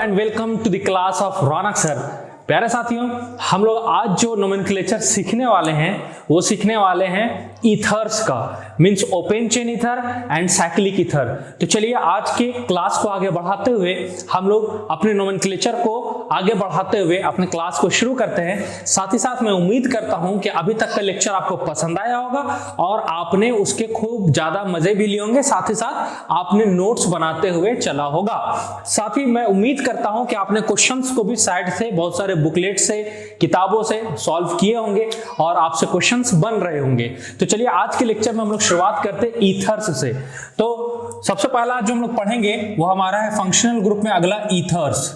And welcome to the class of Raunak sir. प्यारे साथियों, हम लोग आज जो नोमेनक्लेचर सीखने वाले हैं वो सीखने वाले हैं ईथर्स का, means open chain ether and cyclic ether. तो चलिए आज के क्लास को आगे बढ़ाते हुए हम लोग अपने नोमेनक्लेचर को आगे बढ़ाते हुए अपने क्लास को शुरू करते हैं। साथ ही साथ मैं उम्मीद करता हूं कि अभी तक का लेक्चर आपको पसंद आया होगा और आपने उसके खूब ज्यादा मजे भी लिए होंगे, साथ ही साथ आपने नोट्स बनाते हुए चला होगा। साथ ही मैं उम्मीद करता हूं कि आपने क्वेश्चंस को भी साइड से बहुत सारे बुकलेट से, किताबों से सॉल्व किए होंगे और आपसे क्वेश्चंस बन रहे होंगे। तो चलिए आज के लेक्चर में हम लोग शुरुआत करते हैं ईथर्स से। तो सबसे पहला जो हम लोग पढ़ेंगे वो हमारा है फंक्शनल ग्रुप में अगला ईथर्स।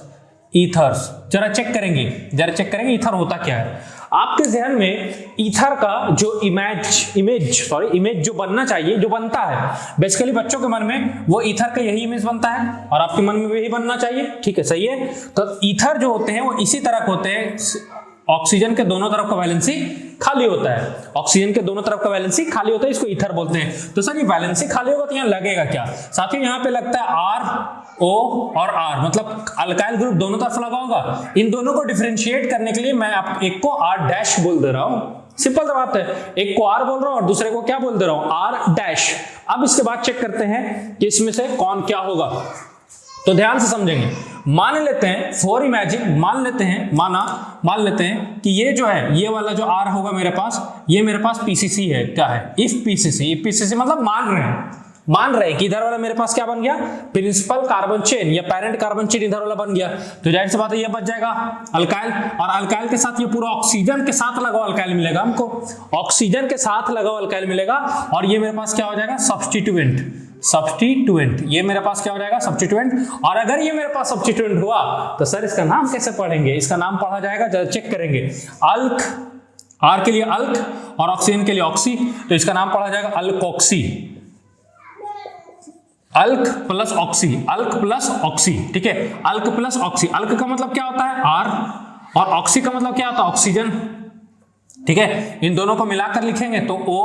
ईथर्स जरा चेक करेंगे ईथर होता क्या है। आपके जहन में ईथर का जो इमेज जो बनना चाहिए, जो बनता है बेसिकली बच्चों के मन में वो ईथर का यही इमेज बनता है और आपके मन में भी यही बनना चाहिए। ठीक है, सही है। तो ईथर जो होते हैं वो इसी तरह के होते हैं। ऑक्सीजन के दोनों तरफ का वैलेंसी खाली होता है, ऑक्सीजन के दोनों तरफ का वैलेंसी खाली होता है, इसको ईथर बोलते हैं। तो सर ये वैलेंसी खाली होगा तो यहाँ लगेगा क्या? साथियों यहाँ पे लगता है R O और R, मतलब अल्काइल ग्रुप दोनों तरफ लगा होगा। इन दोनों को डिफरेंशिएट करने के लिए मैं आप एक को R डैश बोल दे रहा हूं। सिंपल सा बात है, एक को R बोल रहा हूं और दूसरे को क्या बोल दे रहा हूं, R डैश। अब इसके बाद चेक करते हैं कि इसमें से कौन क्या होगा। तो ध्यान से समझेंगे। मान लेते हैं फॉर इमेजिन, मान लेते हैं कि ये जो है, ये वाला जो R होगा मेरे पास, ये मेरे पास पीसीसी है। क्या है? इफ पीसीसी मतलब मान रहे कि इधर वाला मेरे पास क्या बन गया, प्रिंसिपल कार्बन चेन या पेरेंट कार्बन चेन इधर वाला बन गया। तो जाहिर सी बात है ये बच जाएगा अल्काइल, और अल्काइल के साथ ये पूरा ऑक्सीजन के साथ लगा अल्काइल मिलेगा हमको, ऑक्सीजन के साथ लगा अल्काइल मिलेगा। और ये मेरे पास क्या हो जाएगा, सब्स्टिट्यूएंट। ये मेरे पास क्या हो जाएगा, सब्स्टिट्यूएंट। और अगर ये मेरे पास सब्स्टिट्यूएंट हुआ तो सर इसका नाम कैसे पढ़ेंगे? इसका नाम पढ़ा जाएगा, जरा चेक करेंगे, अल्क, आर के लिए अल्क और ऑक्सीजन के लिए ऑक्सी, तो इसका नाम पढ़ा जाएगा अल्कोक्सी। अल्क प्लस ऑक्सी, ठीक है, अल्क प्लस ऑक्सी। अल्क का मतलब क्या होता है, आर, और ऑक्सी का मतलब क्या होता है, ऑक्सीजन। ठीक है, इन दोनों को मिलाकर लिखेंगे तो O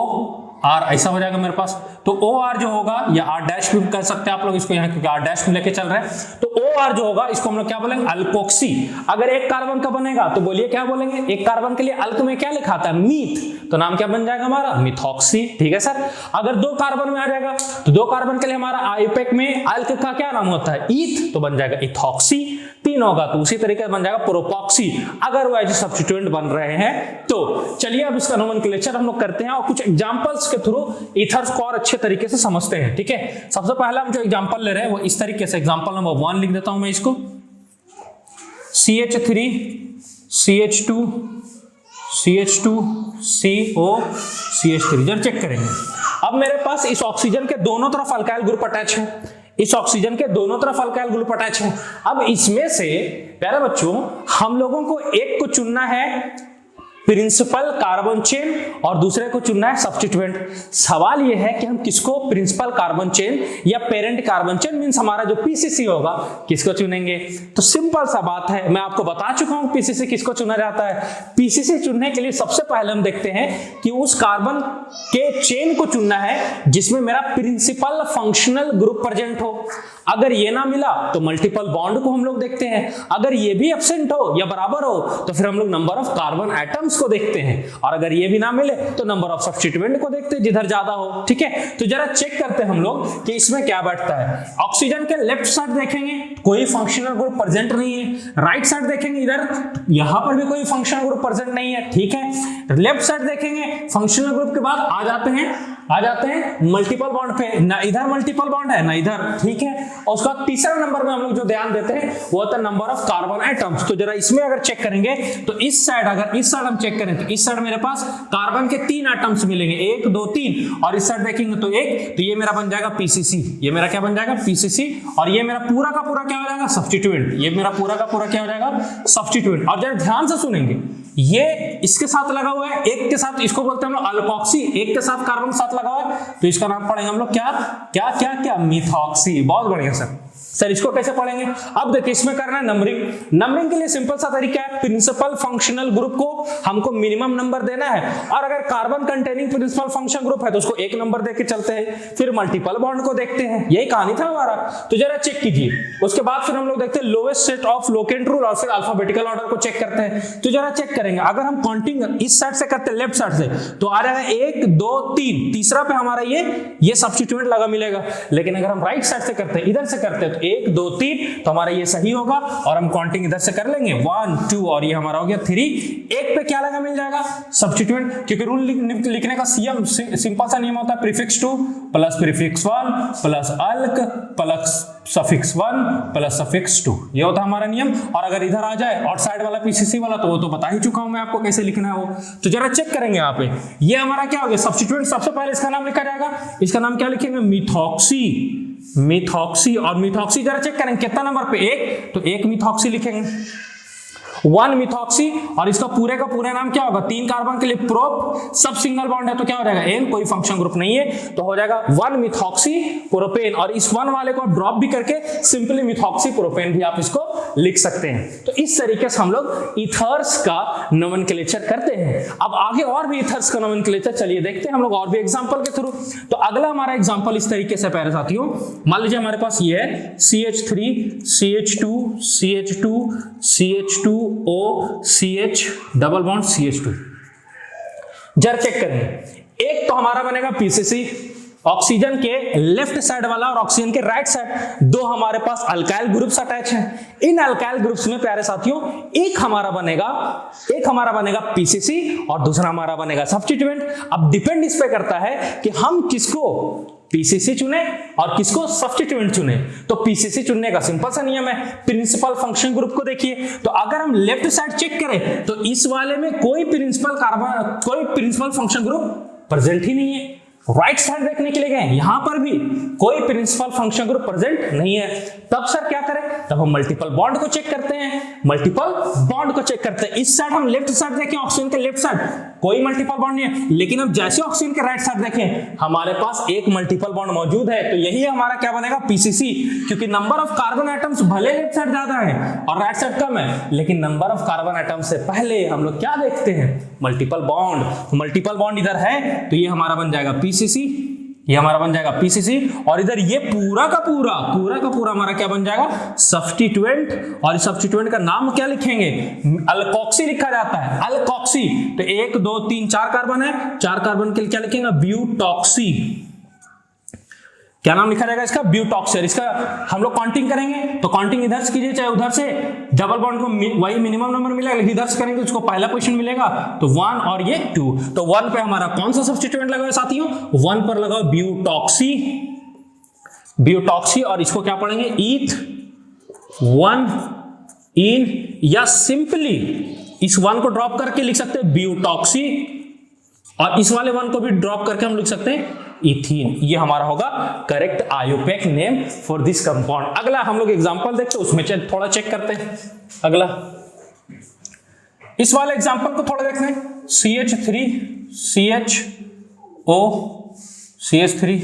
R ऐसा हो जाएगा मेरे पास। तो OR जो होगा या R डैश भी कह सकते हैं आप लोग इसको, यहाँ क्योंकि R डैश में लेके चल रहे हैं। तो OR जो होगा इसको हम लोग क्या बोलेंगे, अल्कोक्सी। अगर एक कार्बन का बनेगा तो बोलिए क्या बोलेंगे, एक कार्बन के लिए अल्क में क्या लिखा था, मीथ, तो नाम क्या बन जाएगा हमारा, मिथॉक्सी। ठीक है सर। अगर दो कार्बन में आ जाएगा तो दो कार्बन के लिए हमारा आईपेक में अल्क का क्या नाम होता है, ईथ, तो बन जाएगा इथॉक्सी। तीन होगा तो उसी तरीके से बन जाएगा प्रोपॉक्सी, अगर वो ऐसे सब्स्टिट्यूएंट बन रहे हैं तो। चलिए अब इसका नोमेनक्लेचर हम लोग करते हैं और कुछ एग्जांपल्स के थ्रू ईथर्स को और अच्छे तरीके से समझते हैं। ठीक है, सबसे पहला हम जो एग्जांपल ले रहे हैं वो इस तरीके से, एग्जांपल नंबर 1 लिख देता हूं मैं इसको, CH3 CH2 CH2 CO CH3। जरा चेक करेंगे, अब मेरे पास इस ऑक्सीजन के दोनों तरफ अल्काइल ग्रुप अटैच है, इस ऑक्सीजन के दोनों तरफ अल्काइल ग्रुप अटैच है। अब इसमें से प्यारे बच्चों हम लोगों को एक को चुनना है प्रिंसिपल कार्बन चेन और दूसरे को चुनना है सब्स्टिट्यूएंट। सवाल यह है कि हम किसको प्रिंसिपल कार्बन चेन या पेरेंट कार्बन चेन मींस हमारा जो पीसीसी होगा किसको चुनेंगे। तो सिंपल सा बात है, मैं आपको बता चुका हूं पीसीसी किसको चुना जाता है। पीसीसी चुनने के लिए सबसे पहले हम देखते हैं कि उस कार्बन के चेन को चुनना है जिसमें मेरा प्रिंसिपल फंक्शनल ग्रुप प्रेजेंट हो। अगर ये ना मिला तो मल्टीपल बॉन्ड को हम लोग देखते हैं, अगर ये भी एब्सेंट हो या बराबर हो तो फिर हम लोग नंबर ऑफ कार्बन एटम्स को देखते हैं, और अगर ये भी ना मिले तो नंबर ऑफ सब्स्टिट्यूएंट को देखते हैं जिधर ज्यादा हो। ठीक है, तो जरा चेक करते हैं हम लोग कि इसमें क्या बैठता है। ऑक्सीजन के लेफ्ट साइड देखेंगे कोई फंक्शनल ग्रुप प्रेजेंट नहीं है, राइट साइड देखेंगे इधर यहां पर भी कोई फंक्शनल ग्रुप प्रेजेंट नहीं है। ठीक है, लेफ्ट साइड देखेंगे फंक्शनल ग्रुप के बाद आ जाते हैं मल्टीपल बॉन्ड पे, ना इधर मल्टीपल बॉन्ड है ना इधर। ठीक है, और उसका तीसरा नंबर में हम लोग जो ध्यान देते हैं वो होता है नंबर ऑफ कार्बन एटम्स। तो जरा इसमें अगर चेक करेंगे तो इस साइड, अगर इस साइड हम चेक करें तो इस साइड मेरे पास कार्बन के 3 एटम्स मिलेंगे, 1 2 3, और इस साइड देखेंगे तो 1, तो ये मेरा बन जाएगा पीसीसी, ये मेरा क्या बन जाएगा, पीसीसी। और ये मेरा पूरा का पूरा क्या हो जाएगा, सब्स्टिट्यूएंट, ये मेरा पूरा का पूरा क्या हो जाएगा, सब्स्टिट्यूएंट। और जरा ध्यान से सुनेंगे, ये इसके साथ लगा हुआ है, एक के साथ, इसको बोलते हैं हम लोग अल्कोक्सी, एक के साथ कार्बन के साथ लगा हुआ है तो इसका नाम पढ़ेंगे हम लोग क्या, मिथॉक्सी। बहुत बढ़िया सर। सर इसको कैसे पढ़ेंगे? अब देखिए इसमें करना है नंबरिंग के लिए सिंपल सा तरीका है, प्रिंसिपल फंक्शनल ग्रुप को हमको मिनिमम नंबर देना है, और अगर carbon containing principal function group है तो उसको 1 नंबर देके चलते हैं, फिर मल्टीपल बॉन्ड को देखते हैं, यही कहानी था हमारा। तो जरा चेक कीजिए, उसके बाद फिर हम लोग देखते हैं lowest set of locant rule और फिर अल्फाबेटिकल ऑर्डर को चेक करते हैं। तो जरा चेक करेंगे, अगर हम काउंटिंग इस साइड से करते हैं लेफ्ट साइड से तो आ जाएगा 1 2 3, तीसरा पे हमारा ये सब्स्टिट्यूएंट लगा मिलेगा। लेकिन अगर हम राइट साइड से करते हैं, इधर से करते हैं तो 1 2 3 तो हमारा ये सही होगा, और हम काउंटिंग इधर से कर लेंगे 1 2 और ये हमारा हो गया 3। एक पे क्या लगा मिल जाएगा? सब्स्टिट्यूएंट, क्योंकि रूल लिखने का सिंपल सा नियम होता है prefix 2 plus prefix 1 plus alk plus suffix 1 plus suffix 2, ये होता है हमारा नियम। और अगर इधर आ जाए और साइड वाला पीसीसी वाला तो वो तो बता ही चुका हूं मैं आपको कैसे लिखना है वो। तो जरा चेक करेंगे यहाँ पे, ये हमारा क्या हो गया सब्स्टिट्यूएंट। सबसे पहले इसका नाम लिखा जाएगा, इसका नाम क्या लिखेंगे? मिथॉक्सी। और मिथॉक्सी जरा चेक करेंगे कितना नंबर पे? 1, तो 1 मिथॉक्सी लिखेंगे, 1 मिथॉक्सी। और इसका पूरे का पूरा नाम क्या होगा? 3 कार्बन के लिए प्रोप, सब सिंगल बॉन्ड है तो क्या हो जाएगा? एन, कोई फंक्शन ग्रुप नहीं है तो हो जाएगा 1 मिथॉक्सी प्रोपेन। और इस 1 वाले को ड्रॉप भी करके सिंपली मिथॉक्सी प्रोपेन भी आप इसको लिख सकते हैं। तो इस तरीके से हम लोग ईथर्स का नोमेनक्लेचर करते हैं। अब आगे और भी ईथर्स का नोमेनक्लेचर चलिए देखते हैं हम लोग और भी एग्जांपल के थ्रू। तो अगला हमारा एग्जांपल इस तरीके से प्यारे साथियों, मान लीजिए हमारे पास ये है CH3 CH2 CH2 CH2 O CH double bond CH2। जरा चेक करेंगे, एक तो हमारा बनेगा PCC ऑक्सीजन के लेफ्ट साइड वाला और ऑक्सीजन के राइट साइड, दो हमारे पास अल्काइल ग्रुप्स अटैच हैं। इन अल्काइल ग्रुप्स में प्यारे साथियों एक हमारा बनेगा पीसीसी और दूसरा हमारा बनेगा सब्स्टिट्यूएंट। अब डिपेंड इस पे करता है कि हम किसको पीसीसी चुने और किसको सब्स्टिट्यूएंट चुने। तो पीसीसी चुनने का सिंपल सा नियम है, प्रिंसिपल फंक्शन ग्रुप को देखिए। तो अगर हम लेफ्ट साइड चेक करें तो इस वाले में कोई प्रिंसिपल फंक्शन ग्रुप प्रेजेंट ही नहीं है। राइट साइड देखने के लिए गए, यहां पर भी कोई प्रिंसिपल फंक्शन ग्रुप प्रेजेंट नहीं है। तब सर क्या करें? तब हम मल्टीपल बॉन्ड को चेक करते हैं। इस साइड हम लेफ्ट साइड देखें, ऑक्सीजन के लेफ्ट साइड कोई मल्टीपल बॉन्ड नहीं है, लेकिन अब जैसे ऑक्सीजन के राइट साइड देखें हमारे पास एक मल्टीपल बॉन्ड मौजूद है। तो यही हमारा क्या बनेगा? पीसीसी। क्योंकि नंबर ऑफ कार्बन एटम्स भले लेफ्ट साइड ज्यादा है और राइट साइड कम है, लेकिन नंबर ऑफ कार्बन एटम से पहले हम लोग क्या देखते हैं? Multiple bond. तो मल्टीपल बॉन्ड इधर है तो ये हमारा बन जाएगा पीसीसी, और इधर ये पूरा का पूरा हमारा क्या बन जाएगा? सब्स्टिट्यूएंट। और इस सब्स्टिट्यूएंट का नाम क्या लिखेंगे? अल्कोक्सी लिखा जाता है, अल्कोक्सी। तो 1 2 3 4 कार्बन है, 4 कार्बन के लिए क्या लिखेंगे? ब्यूटॉक्सी। क्या नाम लिखा जाएगा इसका? ब्यूटॉक्सी। इसका हम लोग काउंटिंग करेंगे तो काउंटिंग इधर से कीजिए चाहे उधर से, डबल बॉन्ड को वही मिनिमम नंबर मिलेगा, लेकिन इधर से करेंगे तो उसको पहला पोजीशन मिलेगा। तो 1 और ये 2। तो 1 पे हमारा कौन सा सब्स्टिट्यूएंट लगा है साथियों? 1 पर लगाओ ब्यूटॉक्सी। और इसको क्या पढ़ेंगे? ईथ 1 इन, या सिंपली इस 1 को ड्रॉप करके लिख सकते हैं ब्यूटॉक्सी, और इस वाले 1 को भी ड्रॉप करके हम लिख सकते हैं इथीन। ये हमारा होगा correct IUPAC name for this compound. अगला हम लोग एग्जांपल देखते हैं, उसमें थोड़ा चेक करते हैं। अगला इस वाले एग्जांपल को थोड़ा देखते हैं। CH3 CHO CH3,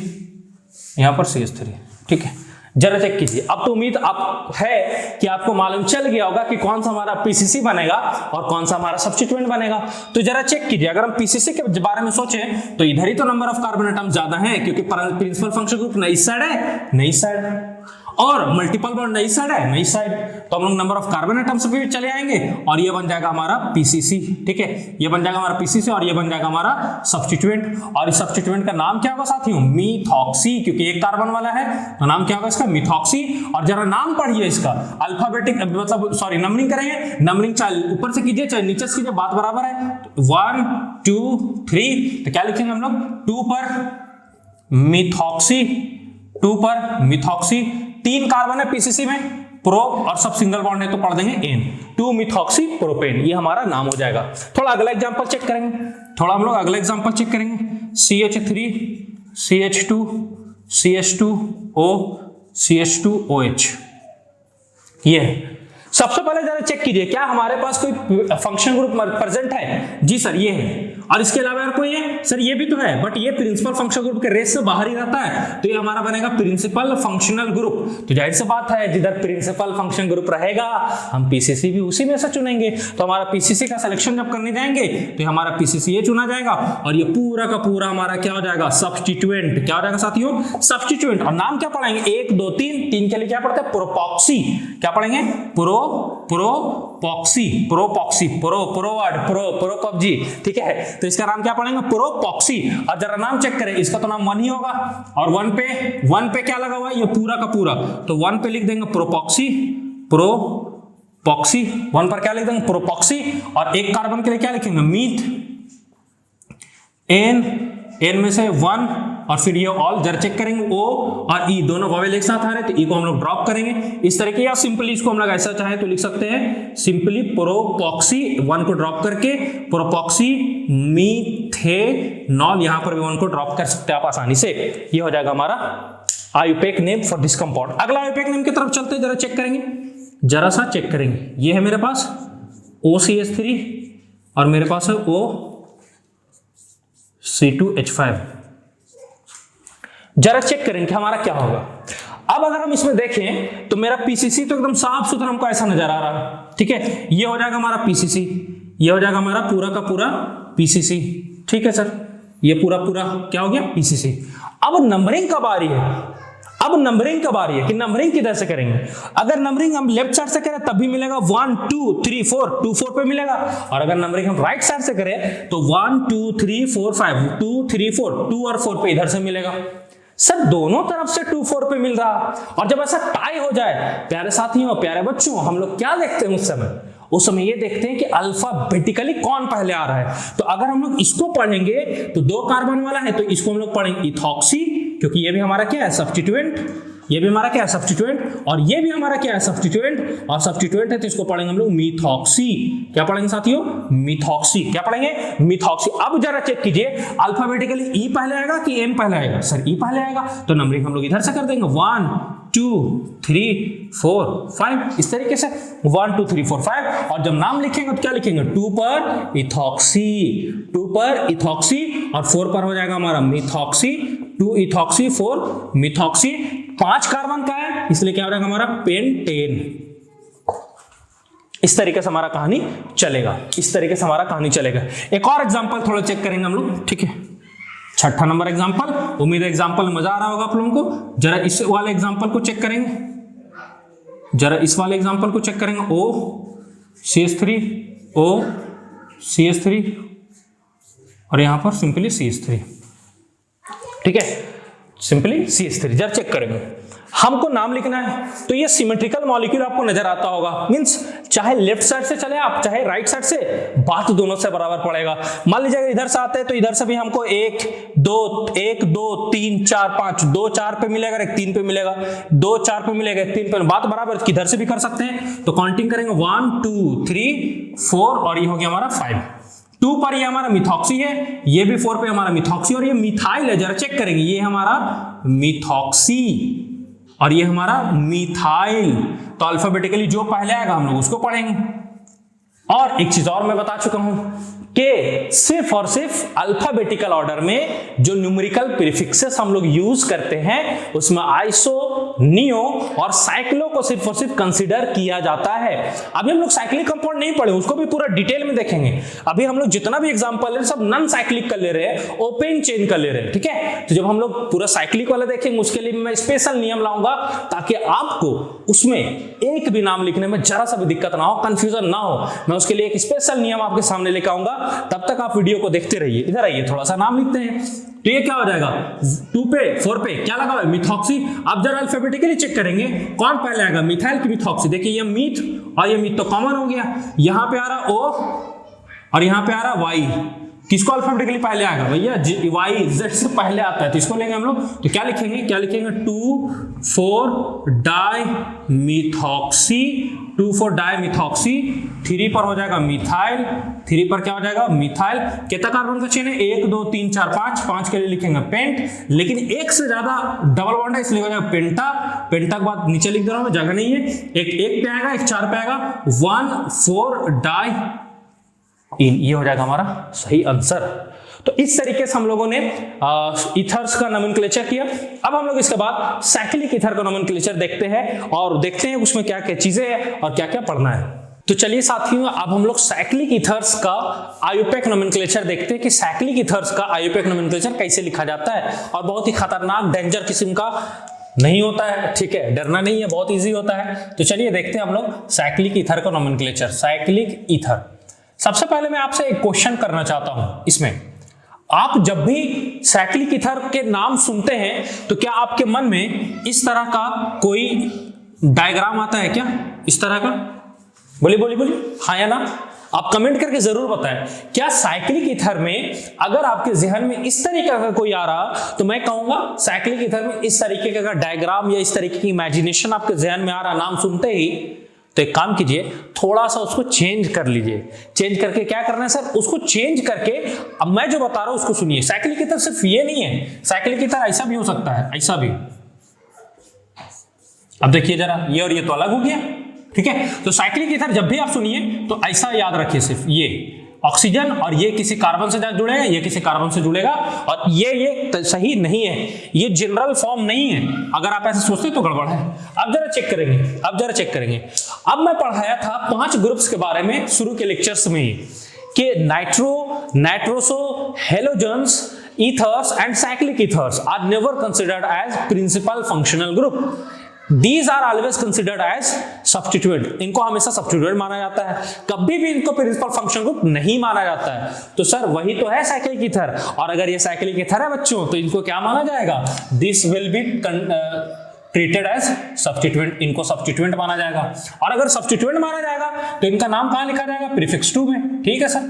यहां पर CH3, ठीक है। जरा चेक कीजिए। अब तो उम्मीद आप है कि आपको मालूम चल गया होगा कि कौन सा हमारा पीसीसी बनेगा और कौन सा हमारा सब्स्टिट्यूएंट बनेगा। तो जरा चेक कीजिए, अगर हम पीसीसी के बारे में सोचें तो इधर ही तो नंबर ऑफ कार्बन एटम ज्यादा है, क्योंकि प्रिंसिपल फंक्शन ग्रुप न इस साइड है न इस साइड है, और मल्टीपल बॉन्ड नई साइड है नई साइड। तो हम लोग नंबर ऑफ कार्बन एटम्स पे भी चले आएंगे और ये बन जाएगा हमारा पीसीसी, ठीक है। ये बन जाएगा हमारा पीसीसी और ये बन जाएगा हमारा सब्स्टिट्यूएंट। और इस सब्स्टिट्यूएंट का नाम क्या होगा साथियों? मिथॉक्सी, क्योंकि एक कार्बन वाला है तो नाम क्या होगा इसका? मिथॉक्सी। और जरा नाम पढ़िए इसका, अल्फाबेटिक मतलब सॉरी नंबरिंग करेंगे, नंबरिंग चाहे ऊपर से कीजिए चाहे नीचे से कीजिए, बात बराबर है। 1 2 3, तो क्या लिखेंगे हम लोग? 2 पर मिथॉक्सी, 2 पर मिथॉक्सी। 3 कार्बन है पीसीसी में, प्रोप और सब सिंगल बॉन्ड है तो पढ़ देंगे एन, 2 मिथॉक्सी प्रोपेन, ये हमारा नाम हो जाएगा। थोड़ा अगला एग्जांपल चेक करेंगे, CH3 CH2 CH2O CH2OH। ये सबसे पहले जरा चेक कीजिए क्या हमारे पास कोई फंक्शन ग्रुप प्रेजेंट है। जी सर ये है। और इसके अलावा और कोई है? सर ये भी तो है, बट ये प्रिंसिपल फंक्शन ग्रुप के रेंज से बाहर ही रहता है, तो ये हमारा बनेगा प्रिंसिपल फंक्शनल ग्रुप। तो जाहिर सी बात है जिधर प्रिंसिपल फंक्शन ग्रुप रहेगा हम पीसीसी भी उसी में से चुनेंगे। तो हमारा पीसीसी का सिलेक्शन जब करने जाएंगे तो हमारा पीसीसी ये चुना जाएगा और ये पूरा का पूरा हमारा क्या हो जाएगा? सब्स्टिट्यूएंट। क्या हो जाएगा साथियों? सब्स्टिट्यूएंट। और नाम क्या पढ़ेंगे? 1 2 3 के लिए क्या पढ़ते हैं? प्रोपॉक्सी। क्या पढ़ेंगे? प्रोपॉक्सी। प्रोपॉक्सी। ठीक है, तो इसका नाम क्या पढ़ेंगे? प्रोपॉक्सी। और जरा नाम चेक करें, इसका तो नाम 1 ही होगा और 1 पे क्या लगा हुआ है? ये पूरा का पूरा, तो 1 पे लिख देंगे प्रोपॉक्सी। 1 पर क्या लिख देंगे? प्रोपॉक्सी। और एक कार्बन के लिए क्या लिखेंगे? मीथ। एन में से 1 और फिर ये ऑल। जरा चेक करेंगे ओ और ई दोनों वोवेल एक साथ आ रहे हैं, तो ई को हम लोग ड्रॉप करेंगे इस तरीके, या सिंपली इसको हम लोग ऐसा चाहे तो लिख सकते हैं सिंपली प्रोपॉक्सी। 1 को ड्रॉप करके प्रोपॉक्सी मीथेनॉल, यहां पर भी 1 को ड्रॉप कर सकते हैं आप आसानी से। ये हो जाएगा हमारा IUPAC name for this compound. अगला आयुपेक नेम की तरफ चलते हैं, जरा चेक करेंगे, जरा सा चेक करेंगे। ये है मेरे पास OCH3 और मेरे पास है OC2H5। जरा चेक करेंगे कि हमारा क्या होगा। अब अगर हम इसमें देखें तो मेरा पीसीसी तो एकदम साफ सुथरा हमको ऐसा नजर आ रहा है। ठीक है, ये हो जाएगा हमारा पीसीसी, ये हो जाएगा हमारा पूरा का पूरा पीसीसी। ठीक है सर, ये पूरा क्या हो गया? पीसीसी। अब नंबरिंग कब आ रही है? कि नंबरिंग किधर से करेंगे? अगर नंबरिंग हम लेफ्ट साइड से करें तब भी मिलेगा 1 2 3 4, 2 4 पे मिलेगा। और अगर नंबरिंग हम राइट साइड से करें तो 1 2 3 4 5, 2 3 4, 2 और 4 पे इधर से मिलेगा। सर दोनों तरफ से 2 4 पे मिल रहा। और जब ऐसा टाई हो जाए प्यारे साथियों, प्यारे बच्चों, हम लोग क्या देखते हैं उस समय ये देखते हैं कि अल्फाबेटिकली कौन पहले आ रहा है। तो अगर हम लोग इसको पढ़ेंगे तो 2 कार्बन वाला है तो इसको हम लोग पढ़ेंगे इथॉक्सी, क्योंकि ये भी हमारा क्या है? सब्स्टिट्यूएंट। ये भी हमारा क्या है? सब्स्टिट्यूएंट। और ये भी हमारा क्या है? सब्स्टिट्यूएंट। और सब्स्टिट्यूएंट है तो इसको पढ़ेंगे हम लोग मिथॉक्सी। क्या पढ़ेंगे साथियों? मिथॉक्सी। क्या पढ़ेंगे? मिथॉक्सी। अब जरा चेक कीजिए अल्फाबेटिकली ई पहले आएगा कि एम पहले आएगा? सर ई पहले आएगा, तो नंबरिंग हम लोग इधर से कर देंगे 1 2 3 4 5, इस तरीके से 1 2 3 4 5। और जब नाम लिखेंगे तो क्या लिखेंगे? 2 पर इथॉक्सी, 2 पर इथॉक्सी, और 4 पर हो जाएगा हमारा मिथॉक्सी। 2 ethoxy 4 methoxy. 5 कार्बन का है इसलिए क्या हो जाएगा हमारा? पेंटेन। इस तरीके से हमारा कहानी चलेगा, एक और एग्जांपल थोड़ा चेक करेंगे हम लोग। ठीक है, 6ठा नंबर एग्जांपल। उम्मीद है एग्जांपल मजा आ रहा होगा आप लोगों को। जरा इस वाले एग्जांपल को चेक करेंगे, OCH3 और यहां पर सिंपली CH3। ठीक है, सिंपली CH3। जरा चेक करेंगे, हमको नाम लिखना है तो ये सिमेट्रिकल मॉलिक्यूल आपको नजर आता होगा। मींस चाहे लेफ्ट साइड से चले आप, चाहे राइट साइड से, बात दोनों से बराबर पड़ेगा। मान लीजिए इधर से आते हैं तो इधर से भी हमको 1 2 3 4 5, 2 4 पे मिलेगा, 1 3 पे मिलेगा, 2 4 पे मिलेगा, 1 3 पे। बात बराबर किधर से भी कर सकते हैं। तो काउंटिंग करेंगे 1 2 3 4 और ये हो गया हमारा 5। 2 पर ये हमारा मिथॉक्सी है, ये भी 4 पे हमारा मिथॉक्सी, और ये मिथाइल है। जरा चेक करेंगे, ये हमारा मिथॉक्सी और ये हमारा मिथाइल। तो अल्फाबेटिकली जो पहले आएगा हम लोग उसको पढ़ेंगे। और एक चीज और मैं बता चुका हूं कि सिर्फ और सिर्फ अल्फाबेटिकल ऑर्डर में जो न्यूमेरिकल प्रीफिक्सेस हम लोग यूज करते हैं उसमें आइसो, नियो और साइक्लो को सिर्फ और सिर्फ कंसीडर किया जाता है। अभी हम लोग साइक्लिक कंपाउंड नहीं पढ़े, उसको भी पूरा डिटेल में देखेंगे। अभी हम लोग जितना भी एग्जांपल है सब नॉन साइक्लिक का ले रहे हैं, ओपन चेन का ले रहे हैं। ठीक है, तो जब हम लोग पूरा साइक्लिक वाला देखेंगे उसके लिए मैं स्पेशल नियम लाऊंगा ताकि आपको उसमें एक भी नाम लिखने में जरा सा भी दिक्कत ना हो, कंफ्यूजन ना हो। मैं उसके लिए एक स्पेशल नियम आपके सामने लेकर आऊंगा, तब तक आप वीडियो को देखते रहिए। इधर आइए, थोड़ा सा नाम लिखते हैं। तो ये क्या हो जाएगा? 2 पे 4 पे क्या लगा हुआ है? मिथॉक्सी। अब जरा अल्फाबेटिकली चेक करेंगे कौन पहले आएगा, मिथाइल की मिथॉक्सी। देखिए ये मीथ और ये मीथ तो कॉमन हो गया, यहां पे आ रहा O और यहां पे आ रहा Y। किसको अल्फाबेटिकली पहले आएगा भैया, वाई जेड से पहले आता है, तो इसको लेंगे हम लोग, तो क्या लिखेंगे 2,4-डाइमिथॉक्सी, 2,4-डाइमिथॉक्सी, 3 पर हो जाएगा मिथाइल, 3 पर क्या हो जाएगा मिथाइल। कितना कार्बन का चेन है, 1 2 3 4 5 के लिए लिखेंगे पेंट, लेकिन एक से ज्यादा डबल बॉन्ड है इसलिए हो जाएगा पेंटा। पेंटा के बाद नीचे लिख दे रहा हूं, जगह नहीं है, एक पे आएगा, एक 4 पे आएगा, 1,4-डाई, ये हो जाएगा हमारा सही आंसर। तो इस तरीके से हम लोगों ने ईथर्स का नोमेनक्लेचर किया। अब हम लोग इसके बाद साइक्लिक ईथर का नोमेनक्लेचर देखते हैं और देखते हैं उसमें क्या क्या चीजें हैं और क्या क्या पढ़ना है। तो चलिए साथियों, अब हम लोग साइक्लिक ईथर्स का आयुपेक नोमेनक्लेचर देखते हैं कि साइक्लिक ईथर्स का आयुपेक नोमेनक्लेचर कैसे लिखा जाता है। और बहुत ही खतरनाक डेंजर किस्म का नहीं होता है, ठीक है, डरना नहीं है, बहुत इजी होता है। तो चलिए देखते हैं हम लोग साइक्लिक ईथर का नोमेनक्लेचर। साइक्लिक ईथर, सबसे पहले मैं आपसे एक क्वेश्चन करना चाहता हूं। इसमें आप जब भी साइक्लिक ईथर के नाम सुनते हैं तो क्या आपके मन में इस तरह का कोई डायग्राम आता है क्या, इस तरह का? बोलिए बोलिए बोलिए, हाँ या ना? आप कमेंट करके जरूर बताएं। क्या साइक्लिक ईथर में अगर आपके जहन में इस तरीके का कोई आ रहा तो मैं कहूंगा साइक्लिक ईथर में इस तरीके का डायग्राम या इस तरीके की इमेजिनेशन आपके जहन में आ रहा नाम सुनते ही, तो एक काम कीजिए, थोड़ा सा उसको चेंज कर लीजिए। चेंज करके क्या करना है सर, उसको चेंज करके अब मैं जो बता रहा हूं उसको सुनिए। साइक्लिक ईथर सिर्फ ये नहीं है, साइक्लिक ईथर ऐसा भी हो सकता है, ऐसा भी। अब देखिए जरा, ये और ये तो अलग हो गया, ठीक है। तो साइक्लिक ईथर जब भी आप सुनिए तो ऐसा याद रखिए, सिर्फ ये ऑक्सीजन और ये किसी कार्बन से जुड़ेगा, ये किसी कार्बन से जुड़ेगा, और ये सही नहीं है, ये जनरल फॉर्म नहीं है। अगर आप ऐसे सोचते तो गड़बड़ है। अब जरा चेक करेंगे, अब मैं पढ़ाया था 5 ग्रुप्स के बारे में शुरू के लेक्चर्स में कि nitroso, halogens, ethers and cyclic ethers are never considered as principal functional group. These are always considered as substituent. इनको हमेशा substituent माना जाता है, कभी भी इनको प्रिंसिपल फंक्शन ग्रुप नहीं माना जाता है। तो सर वही तो है साइक्लिक ईथर, और अगर ये साइक्लिक ईथर है बच्चों तो इनको क्या माना जाएगा, this will be treated as substituent, इनको सब्स्टिट्यूएंट माना जाएगा। और अगर सब्स्टिट्यूएंट माना जाएगा तो इनका नाम कहां लिखा जाएगा, प्रीफिक्स 2 में, ठीक है सर,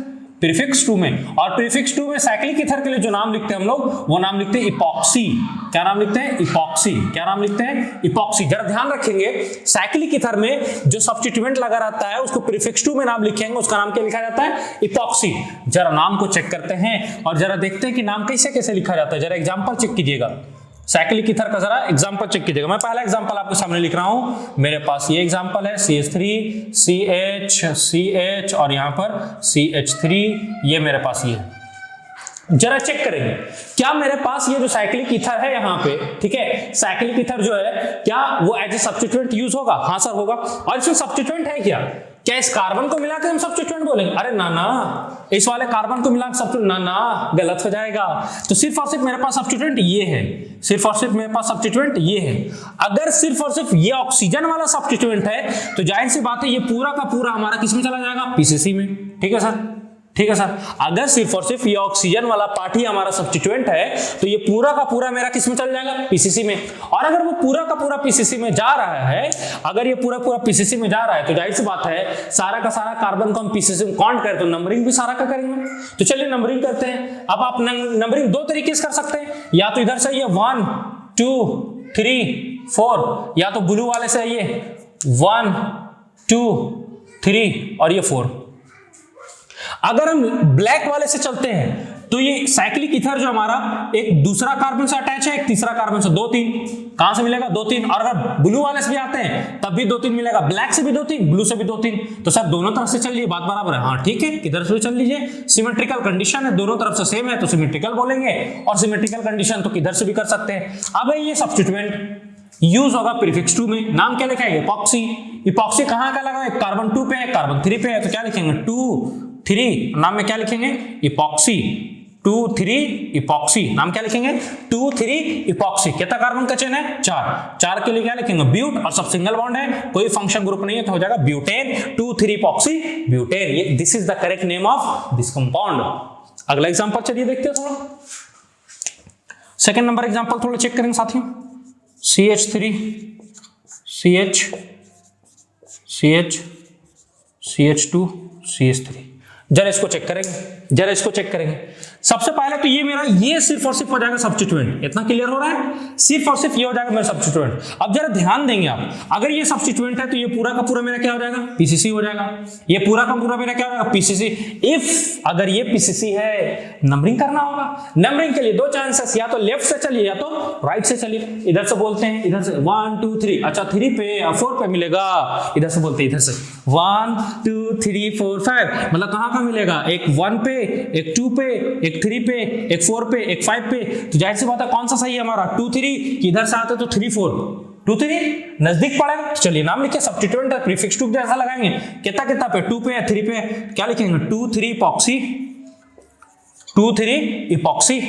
प्रीफिक्स 2 में। और प्रीफिक्स 2 में साइक्लिक ईथर के लिए जो नाम लिखते हैं हम लोग, वो नाम लिखते हैं इपॉक्सी। क्या नाम लिखते हैं, इपॉक्सी। क्या नाम लिखते हैं, इपॉक्सी। जरा ध्यान रखेंगे, साइक्लिक ईथर में जो सब्स्टिट्यूएंट लगा रहता है उसको प्रीफिक्स 2 में नाम लिखेंगे, उसका नाम क्या लिखा जाता है, इपॉक्सी। जरा नाम को चेक करते हैं और जरा देखते हैं कि नाम कैसे कैसे लिखा जाता है। जरा एग्जांपल चेक कीजिएगा, साइक्लिक ईथर का जरा एग्जांपल चेक कीजिएगा। मैं पहला एग्जांपल आपके सामने लिख रहा हूं, मेरे पास ये एग्जांपल है, CH3 CH CH और यहां पर CH3, ये मेरे पास ये। जरा चेक करेंगे क्या मेरे पास ये जो साइक्लिक ईथर है यहाँ पे, ठीक है, साइक्लिक ईथर जो है क्या वो एज ए सब्स्टिट्यूएंट यूज होगा? हाँ सर होगा। और इसमें सब्स्टिट्यूएंट है क्या इस कार्बन को मिलाकर हम सब्स्टिट्यूएंट बोलेंगे? अरे ना ना, इस वाले कार्बन को मिलाकर सब्स्टिट्यूएंट, ना ना, गलत हो जाएगा। तो सिर्फ और सिर्फ मेरे पास सब्स्टिट्यूएंट ये है, सिर्फ और सिर्फ मेरे पास सब्स्टिट्यूएंट ये है। अगर सिर्फ और सिर्फ ये ऑक्सीजन वाला सब्स्टिट्यूएंट है तो जाहिर सी बात है ये पूरा का पूरा हमारा किसमें चला जाएगा, पीसीसी में, ठीक है सर, ठीक है सर। अगर सिर्फ और सिर्फ ये ऑक्सीजन वाला पार्ट ही हमारा सब्स्टिट्यूएंट है तो ये पूरा का पूरा मेरा किसमें चल जाएगा, पीसीसी में। और अगर वो पूरा का पूरा पीसीसी में जा रहा है, अगर ये पूरा पूरा पीसीसी में जा रहा है तो जाहिर सी बात है सारा का सारा कार्बन को हम पीसीसी में काउंट करें तो नंबरिंग भी सारा का करेंगे। तो चलिए नंबरिंग करते हैं। अब आप नंबरिंग 2 तरीके से कर सकते हैं, या तो इधर से ये 1 2 3 4, या तो ब्लू वाले से ये 1 2 3 और ये 4। अगर हम ब्लैक वाले से चलते हैं तो ये साइक्लिक ईथर जो हमारा एक दूसरा कार्बन से अटैच है, एक तीसरा कार्बन से, 2 3 कहां से मिलेगा, 2 3। और अगर ब्लू वाले से भी आते हैं तब भी 2 3 मिलेगा, ब्लैक से भी 2 3, ब्लू से भी 2 3। तो सर दोनों तरफ से चल लीजिए, बात बराबर है, हाँ ठीक है, किधर से भी चल लीजिए, सिमेट्रिकल कंडीशन है, दोनों तरफ से सेम है तो सिमेट्रिकल बोलेंगे, और सिमेट्रिकल कंडीशन तो किधर से भी कर सकते हैं। अब ये सब्स्टिट्यूएंट यूज होगा प्रीफिक्स 2 में, नाम क्या लिखा है, इपॉक्सी। इपॉक्सी कहां का लगा है, कार्बन 2 पे है, कार्बन 3 पे है, तो क्या लिखेंगे 2 3, नाम में क्या लिखेंगे, इपॉक्सी, 2 3 इपॉक्सी। नाम क्या लिखेंगे, 2 3 इपॉक्सी। कितना कार्बन का चेन है, 4 के लिए क्या लिखेंगे, ब्यूट, और सब सिंगल बॉन्ड है, कोई फंक्शन ग्रुप नहीं है तो हो जाएगा ब्यूटेन, 2 3 इपॉक्सी ब्यूटेन। ये this is the correct name of this compound. अगला एग्जांपल चलिए देखते हैं थोड़ा, सेकंड नंबर एग्जांपल थोड़ा चेक करेंगे साथियों। CH3 CH CH CH2 CH3, जरा इसको चेक करेंगे, सबसे पहले तो ये मेरा ये सिर्फ और सिर्फ हो जाएगा सब्स्टिट्यूएंट, इतना क्लियर हो रहा है, सिर्फ और सिर्फ ये हो जाएगा मेरा सब्स्टिट्यूएंट। अब जरा ध्यान देंगे आप, अगर ये सब्स्टिट्यूएंट है तो ये पूरा का पूरा मेरा क्या हो जाएगा, पीसीसी हो जाएगा, ये पूरा का पूरा मेरा क्या हो जाएगा, पीसीसी। इफ अगर ये पीसीसी है, नंबरिंग करना होगा, नंबरिंग के लिए दो चांसेस, या तो लेफ्ट से चलिए या तो राइट से चलिए। इधर से बोलते हैं, इधर से 1 2 3, अच्छा 3 पे 4 पे मिलेगा, इधर से बोलते हैं, इधर से 1 2 3 4 5, मतलब कहां का मिलेगा, एक 1 पे, एक 2 पे, एक 3 पे, एक 4 पे, एक 5 पे। तो जाहिर सी बात है कौन सा सही है हमारा, 2 3, इधर से आते तो 3 4, 2 3 नजदीक पड़ेगा। तो चलिए नाम लिखिए, सब्स्टिट्यूएंट है, प्रीफिक्स टू जैसा लगाएंगे, कितना कितना पे, 2 पे या 3 पे, क्या लिखेंगे, 2 3 इपॉक्सी, 2 3 इपॉक्सी,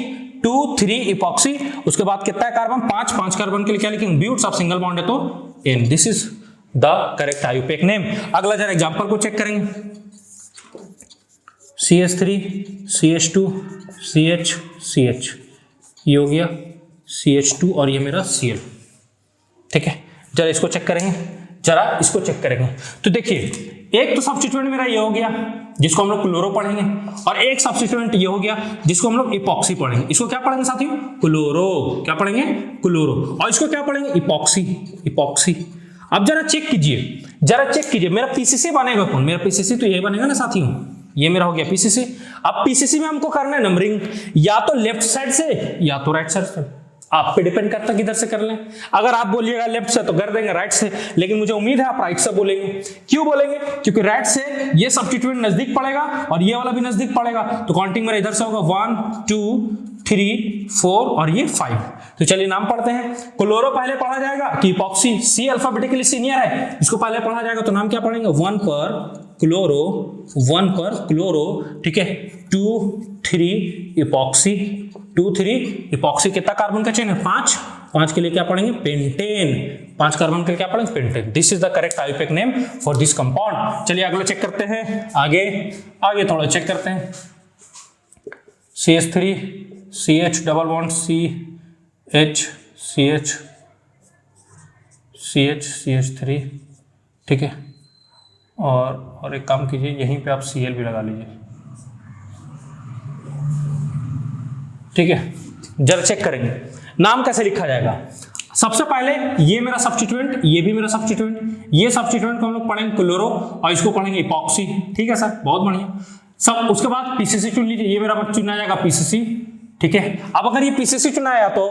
2 3 इपॉक्सी। उसके बाद कितना है कार्बन, 5 5 कार्बन के लिए क्या लिखेंगे, ब्यूट्स, ऑफ सिंगल बॉन्ड है तो N। This is the correct IUPAC name. अगला जरा एग्जांपल को चेक करेंगे, CH3 CH2 CH CH, ये हो गया CH2 और ये मेरा Cl, ठीक है। जरा इसको चेक करेंगे, तो देखिए एक तो सब्स्टिट्यूएंट मेरा ये हो गया जिसको हम लोग क्लोरो पढ़ेंगे, और एक सब्स्टिट्यूएंट ये हो गया जिसको हम लोग इपॉक्सी पढ़ेंगे। इसको क्या पढ़ेंगे साथियों, क्लोरो, क्या पढ़ेंगे, क्लोरो, और इसको क्या पढ़ेंगे, इपॉक्सी। अब जरा चेक कीजिए मेरा पीसीसी बनेगा कौन, मेरा पीसीसी तो ये बनेगा ना साथियों, ये मेरा हो गया पीसीसी। अब पीसीसी में हमको करना है नंबरिंग, या तो लेफ्ट साइड से या तो राइट साइड से, आप पे डिपेंड करता है किधर से कर लें। अगर आप बोलिएगा लेफ्ट से तो कर देंगे राइट से, लेकिन मुझे उम्मीद है आप राइट से बोलेंगे। क्यों बोलेंगे, क्योंकि राइट से ये सब्स्टिट्यूएंट नजदीक पड़ेगा और ये वाला भी नजदीक पड़ेगा, तो काउंटिंग मेरा इधर से होगा 1 2 3 4 और ये 5। तो चलिए नाम पढ़ते हैं, क्लोरो पहले पढ़ा जाएगा कि इपॉक्सी, सी अल्फाबेटिकली सीनियर है, इसको पहले पढ़ा जाएगा तो नाम क्या पढ़ेंगे, 1 पर क्लोरो, ठीक है, 2 3 इपॉक्सी, 2 3 इपॉक्सी। कितना कार्बन का चेन है, 5 के लिए क्या पढ़ेंगे, पेंटेन, 5 कार्बन के लिए क्या पढ़ेंगे, pentane. This is the correct IUPAC name for this compound. चलिए अगला चेक करते हैं, आगे थोड़ा चेक करते हैं, CH3 CH double bond CH3, ठीक है, और एक काम कीजिए, यहीं पे आप Cl भी लगा लीजिए, ठीक है। जरा चेक करेंगे नाम कैसे लिखा जाएगा। सबसे पहले ये मेरा सब्स्टिट्यूएंट, ये भी मेरा सब्स्टिट्यूएंट, ये सब्स्टिट्यूएंट को हम लोग पढ़ेंगे क्लोरो और इसको पढ़ेंगे इपॉक्सी, ठीक है सर, बहुत बढ़िया सब। उसके बाद पीसीसी चुन लीजिए, ये मेरा चुना जाएगा पीसीसी, ठीक है। अब अगर ये पीसीसी चुनाया तो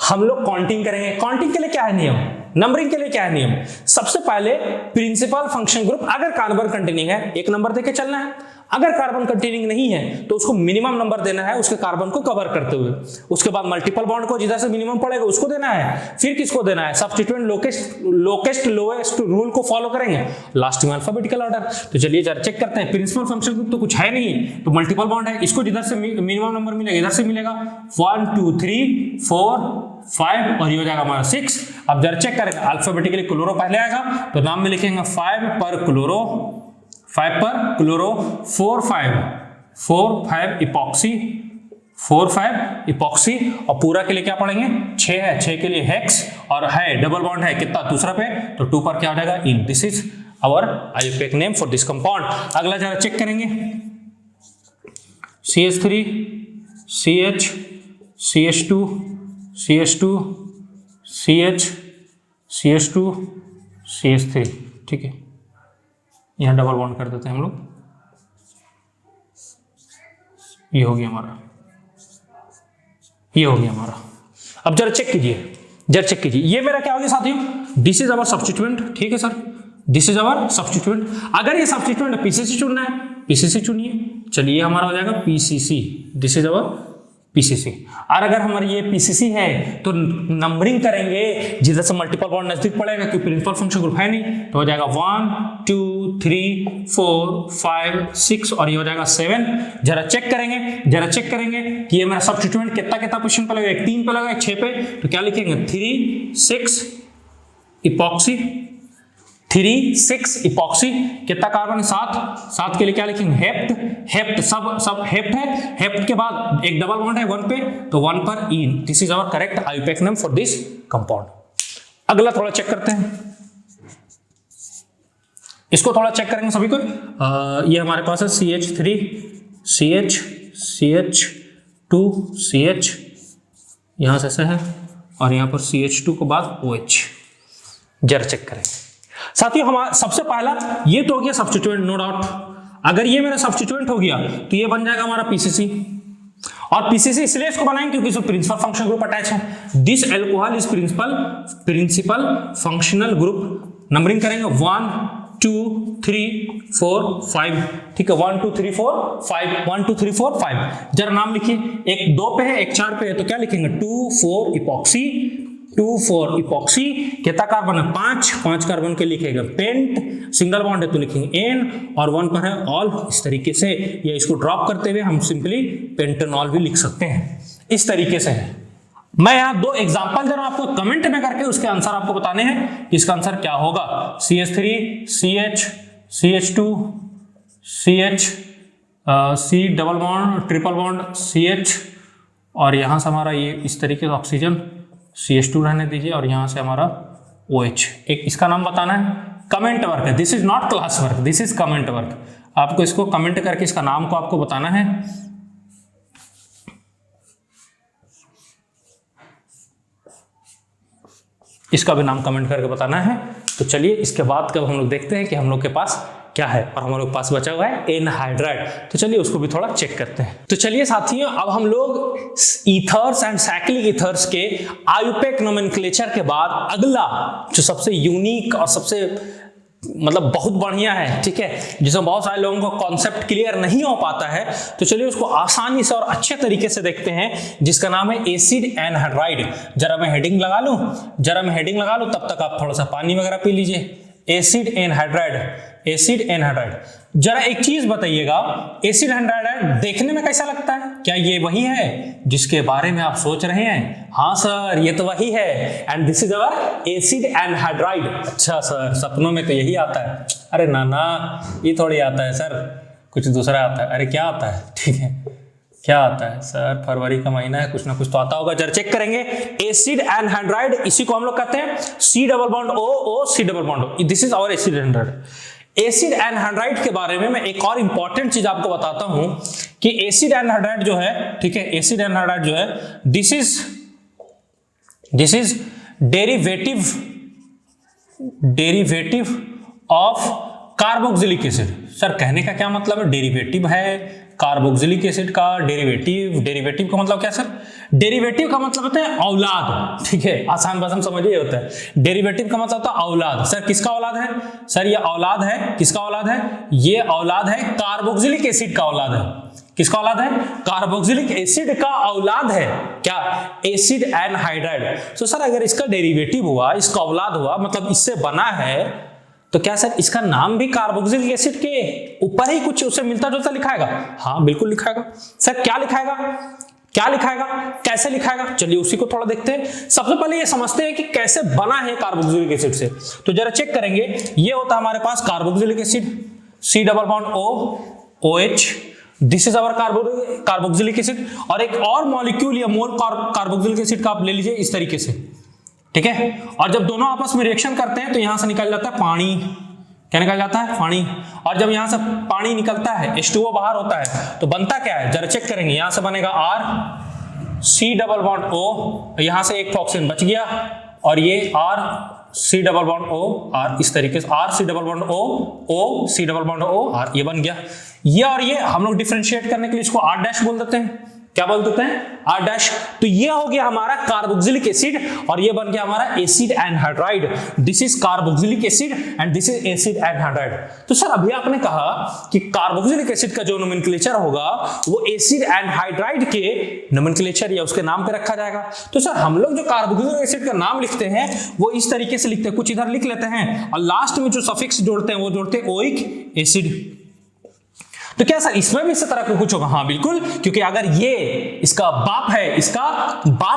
हम लोग काउंटिंग करेंगे। काउंटिंग के लिए क्या है नियम, नंबरिंग के लिए क्या है नियम, सबसे पहले प्रिंसिपल फंक्शन ग्रुप अगर कार्बन कंटेनिंग है 1 नंबर देके चलना है, अगर कार्बन कंटेनिंग नहीं है तो उसको मिनिमम नंबर देना है उसके कार्बन को कवर करते हुए। उसके बाद मल्टीपल बॉन्ड को जिधर से मिनिमम पड़ेगा उसको देना है, फिर किसको देना है, सब्स्टिट्यूएंट लोएस्ट रूल को फॉलो करेंगे, लास्ट में अल्फाबेटिकल ऑर्डर। तो चलिए जरा चेक करते हैं, प्रिंसिपल फंक्शन ग्रुप तो कुछ है नहीं, तो मल्टीपल बॉन्ड है, इसको जिधर से मिनिमम नंबर मिलेगा इधर से मिलेगा, 1 2 3 4 5 और ये हो जाएगा हमारा 6। अब जरा चेक करेंगे, अल्फाबेटिकली क्लोरो पहले आएगा तो नाम में लिखेंगे 5 पर क्लोरो, 4 5 इपॉक्सी, 4 5 इपॉक्सी, और पूरा के लिए क्या पढ़ेंगे, 6 है, 6 के लिए हेक्स, और है डबल बॉन्ड है कितना, दूसरा पे, तो 2 पर क्या हो जाएगा, इन। This is our IUPAC name for this compound. अगला जरा चेक करेंगे, CH3 CH CH2 CH CH2 CH3, ठीक है, यहां डबल बॉन्ड कर देते हैं हम लोग, ये हो गया हमारा, अब जरा चेक कीजिए, ये मेरा क्या हो गया साथियों, दिस इज आवर सब्स्टिट्यूएंट, ठीक है sir, this is our substituent. अगर ये सब्स्टिट्यूएंट पीसीसी चुनना है, पीसीसी चुनिए, चलिए हमारा हो जाएगा PCC, this is our PCC. और अगर हमारी ये पीसीसी है तो नंबरिंग करेंगे जिधर से मल्टीपल बॉन्ड नजदीक पड़ेगा, क्योंकि प्रिंसिपल फंक्शन ग्रुप है नहीं, तो हो जाएगा 1 2 3 4 5 6 और ये हो जाएगा 7। जरा चेक करेंगे कि ये मेरा सब्स्टिट्यूएंट कितना पोजीशन पे लगेगा, 3 पे लगेगा, 6 पे, तो क्या लिखेंगे, 3 6 इपॉक्सी, 3 6 इपॉक्सी, कितना कार्बन है, 7 के लिए क्या लिखेंगे, हेप्ट, सब हेप्ट है, हेप्ट के बाद एक डबल बॉन्ड है 1 पे, तो 1 पर इन। This is our correct IUPAC name for this compound. अगला थोड़ा चेक करते हैं, इसको थोड़ा चेक करेंगे सभी को। ये हमारे पास है CH3 CH CH2 CH, यहाँ से ऐसा है, और यहाँ पर CH2 के बाद OH। जरा चेक करें साथियों, हमारा सबसे पहला ये तो हो गया सब्स्टिट्यूएंट, नो डाउट। अगर ये मेरा सब्स्टिट्यूएंट हो गया तो ये बन जाएगा हमारा PCC, और PCC इसलिए इसको बनाएंगे क्योंकि इसमें प्रिंसिपल फंक्शन ग्रुप अटैच है। This alcohol is principal functional group. Numbering करेंगे 1 2 3 4 5, ठीक है, 1 2 3 4 5, 1 2 3 4 5। जरा नाम लिखिए, एक 2 पे है एक 4 पे है, तो क्या लिखेंगे 2 4 इपॉक्सी, 2 4 इपॉक्सी। कितना कार्बन है 5 कार्बन के लिखेगा पेंट, सिंगल बॉन्ड है तो लिखेंगे N, और 1 पर है ऑल। इस तरीके से, या इसको ड्रॉप करते हुए हम सिंपली पेंटेनॉल भी लिख सकते हैं, इस तरीके से है। मैं यहाँ 2 एग्जांपल दे रहा हूं आपको, कमेंट में करके उसके आंसर आपको बताने हैं कि इसका आंसर क्या होगा। CH3 CH CH2 CH C double bond triple bond CH, और यहाँ से हमारा ये इस तरीके से ऑक्सीजन CH2 रहने दीजिए, और यहाँ से हमारा OH। एक इसका नाम बताना है, कमेंट वर्क है, this is not class work, this is comment work. आपको इसको कमेंट करके इसका नाम को आपको बताना है। इसका भी नाम कमेंट करके बताना है। तो चलिए इसके बाद कब हम लोग देखते हैं कि हम लोग के पास क्या है, और हमारे पास बचा हुआ है एनहाइड्राइड। तो चलिए उसको भी थोड़ा चेक करते हैं। तो चलिए साथियों, अब हम लोग ईथर्स एंड साइक्लिक ईथर्स के आयुपेक नोमेनक्लेचर के बाद अगला जो सबसे यूनिक और सबसे मतलब बहुत बढ़िया है, ठीक है, जिसमें बहुत सारे लोगों को कॉन्सेप्ट क्लियर नहीं हो पाता है, तो चलिए उसको आसानी से और अच्छे तरीके से देखते हैं, जिसका नाम है एसिड एनहाइड्राइड। जरा मैं हेडिंग लगा लूं, तब तक आप थोड़ा सा पानी वगैरह पी लीजिए। Acid anhydride. जरा एक चीज बताइएगा, एसिड एनहाइड्राइड देखने में कैसा लगता है? क्या ये वही है जिसके बारे में आप सोच रहे हैं? हाँ सर, ये तो वही है, and this is our acid anhydride. अच्छा सर, सपनों में तो यही आता है। अरे ना, ये थोड़ी आता है सर, कुछ दूसरा आता है। अरे क्या आता है? ठीक है, क्या आता है सर? फरवरी का महीना है, कुछ ना कुछ तो आता होगा। जरा चेक करेंगे। एसिड एनहाइड्राइड, इसी को हम लोग कहते हैं C double bond O C double bond O। This is our acid anhydride. Acid anhydride के बारे में मैं एक और इंपॉर्टेंट चीज आपको बताता हूं कि एसिड एनहाइड्राइड जो है, ठीक है, एसिड एनहाइड्राइड जो है, this is derivative of carboxylic acid. Sir कहने का क्या मतलब है? डेरिवेटिव है कार्बोक्सिलिक एसिड का। डेरिवेटिव का मतलब क्या सर? डेरिवेटिव का मतलब होता है औलाद, ठीक है, आसान भाषा में समझिए होता है। डेरिवेटिव का मतलब होता है औलाद। सर किसका औलाद है? सर ये औलाद है, किसका औलाद है? ये औलाद है कार्बोक्सिलिक एसिड का औलाद है। किसका औलाद है? कार्बोक्सिलिक एसिड का औलाद है क्या? Acid anhydride. तो सर अगर इसका डेरिवेटिव हुआ, इसका औलाद हुआ, मतलब इससे बना है, तो क्या सर इसका नाम भी कार्बोक्सिलिक एसिड के ऊपर ही कुछ उससे मिलता जुलता लिखाएगा? हाँ बिल्कुल लिखाएगा। सर क्या लिखाएगा? कैसे लिखाएगा? चलिए उसी को थोड़ा देखते हैं। सबसे पहले ये समझते हैं कि कैसे बना है कार्बोक्सिलिक एसिड से। तो जरा चेक करेंगे। ये होता है हमारे पास carboxylic acid, C double bond O OH, this is our carboxylic acid. और एक और मॉलिक्यूल या मोल कार्बोक्सिलिक एसिड का आप ले लीजिए इस तरीके से, ठीक है। और जब दोनों आपस में रिएक्शन करते हैं तो यहां से निकल जाता है पानी। क्या निकल जाता है? पानी। और जब यहां से पानी निकलता है, H2O बाहर होता है, तो बनता क्या है? जरा चेक करेंगे। यहां से बनेगा R C double bond O, यहां से एक ऑक्सीजन बच गया, और ये R C double bond O R, इस तरीके से R C double bond O C double bond O R, ये बन गया। ये और ये हम लोग डिफरेंशिएट करने के लिए इसको R डैश बोल देते हैं। क्या बोल देते हैं? R dash. तो ये हो गया हमारा कार्बोक्सिलिक एसिड, और ये बन गया हमारा acid anhydride. This is carboxylic acid and this is acid anhydride. तो सर अभी आपने कहा कि कार्बोक्सिलिक एसिड का जो नोमेनक्लेचर होगा वो एसिड एनहाइड्राइड के नोमेनक्लेचर या उसके नाम पे रखा जाएगा। तो सर हम लोग जो कार्बोक्सिलिक एसिड का नाम लिखते हैं वो इस तरीके से लिखते हैं, कुछ इधर लिख लेते हैं, और लास्ट में जो सफिक्स जोड़ते हैं वो जोड़ते हैं ओइक एसिड। तो क्या सर इसमें भी इस तरह का कुछ होगा? हाँ बिल्कुल, क्योंकि अगर ये इसका बाप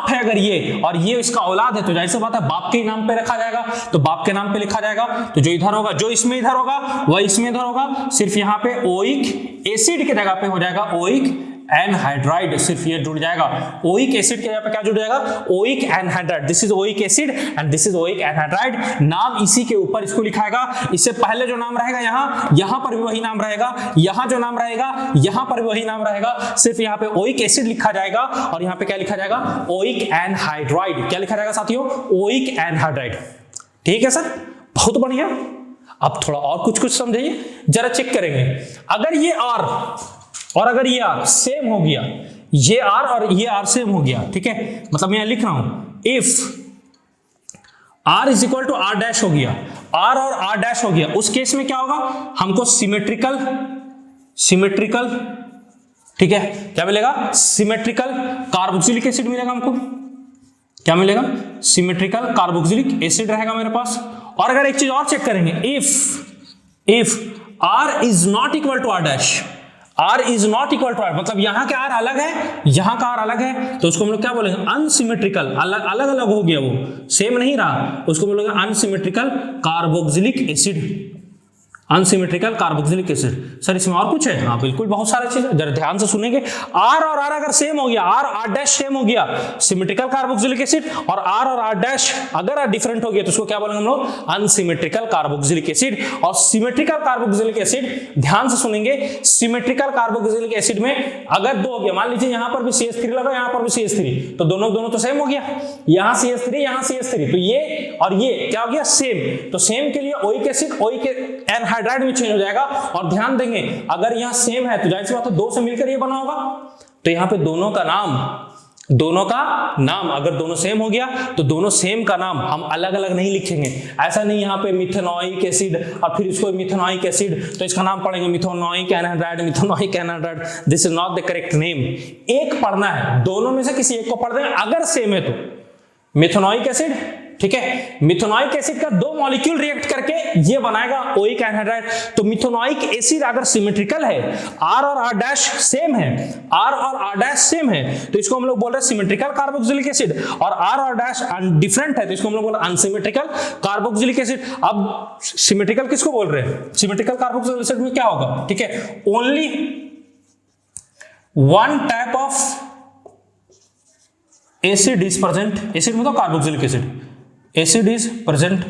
है अगर ये, और ये इसका औलाद है, तो जाहिर सी बात है बाप के नाम पे रखा जाएगा, तो बाप के नाम पे लिखा जाएगा। तो जो इधर होगा, जो इसमें इधर होगा वह इसमें इधर होगा, सिर्फ यहाँ पे ओइक एसिड की जगह पे हो जाएगा ओइक एनहाइड्राइड, सिर्फ ये जुड़ जाएगा। ओइक एसिड के यहाँ पे क्या जुड़ जाएगा, oic anhydride. This is oic acid and this is oic anhydride. नाम इसी के ऊपर इसको लिखाएगा। इससे पहले जो नाम रहेगा यहाँ पर भी वही नाम रहेगा, यहाँ जो नाम रहेगा यहाँ पर भी वही नाम रहेगा, सिर्फ यहाँ पे ओइक एसिड लिखा जाएगा और यहाँ पे क्या लिखा जाएगा, ओइक एनहाइड्राइड। क्या लिखा जाएगा साथियों, ओइक एनहाइड्राइड। ठीक है सर, बहुत बढ़िया। अब थोड़ा और कुछ समझिए, जरा चेक करेंगे। अगर ये आर और अगर ये आर सेम हो गया, ये आर और ये आर सेम हो गया, ठीक है, मतलब मैं लिख रहा हूं if R is equal to R dash हो गया, आर और आर डैश हो गया, उस केस में क्या होगा, हमको सिमेट्रिकल, ठीक है, क्या मिलेगा, सिमेट्रिकल कार्बोक्सिलिक एसिड मिलेगा हमको। क्या मिलेगा, सिमेट्रिकल कार्बोक्सिलिक एसिड रहेगा मेरे पास। और अगर एक चीज और चेक करेंगे, if R is not equal to R dash, R is not equal to R, मतलब यहां का आर अलग है, यहां का आर अलग है, तो उसको हम लोग क्या बोलेंगे, अनसिमेट्रिकल, अलग अलग हो गया, वो सेम नहीं रहा, उसको बोलेंगे unsymmetrical carboxylic acid. Unsymmetrical carboxylic acid. Sir इसमें और कुछ है? हाँ बिल्कुल, बहुत सारे चीज है, जरा ध्यान से सुनेंगे। आर और आर अगर सेम हो गया, आर आर डैश सेम हो गया, सिमेट्रिकल कार्बोक्सिलिक एसिड, और आर डैश अगर डिफरेंट हो गया तो उसको क्या बोलेंगे हम लोग, अनसिमेट्रिकल कार्बोक्सिलिक एसिड। और सिमेट्रिकल कार्बोक्सिलिक एसिड, ध्यान से सुनेंगे, सिमेट्रिकल कार्बोक्सिलिक एसिड में अगर दो हो गया, मान लीजिए यहां पर भी CH3 लगा, यहां पर भी CH3, तो दोनों तो सेम हो गया, यहां CH3 यहां CH3, तो ये और ये क्या हो गया, सेम। तो सेम के लिए ओइक एसिड ओइक एनहाइड्राइड में चेंज हो जाएगा। और ध्यान देंगे, अगर यहां सेम है तो जाहिर सी बात है दो से मिलकर ये बना होगा, तो यहां पे दोनों का नाम अगर दोनों सेम हो गया तो दोनों सेम का नाम हम अलग अलग नहीं लिखेंगे। ऐसा नहीं यहाँ पे मिथेनोइक एसिड और फिर इसको मिथेनोइक एसिड, तो इसका नाम पढ़ेंगे methanoic anhydride. This is not the correct name. एक पढ़ना है, दोनों में से किसी एक को पढ़ दें, अगर सेम है तो मिथेनोइक एसिड, ठीक है, मिथेनोइक एसिड का दो मॉलिक्यूल रिएक्ट करके ये बनाएगा ओइक एनहाइड्राइड। तो मिथेनोइक एसिड अगर सिमेट्रिकल है, आर और आर डैश सेम है, आर और आर डैश सेम है, तो इसको हम लोग बोल रहे हैं सिमेट्रिकल कार्बोक्सिलिक एसिड। और आर और डैश डिफरेंट है तो इसको हम लोग बोल रहे हैं अनसिमेट्रिकल कार्बोक्सिलिक एसिड। अब सिमेट्रिकल किसको बोल रहे हैं, सिमेट्रिकल कार्बोक्सिलिक एसिड में क्या होगा, ठीक है, only one type of acid is present, acid में तो carboxylic acid, acid is present.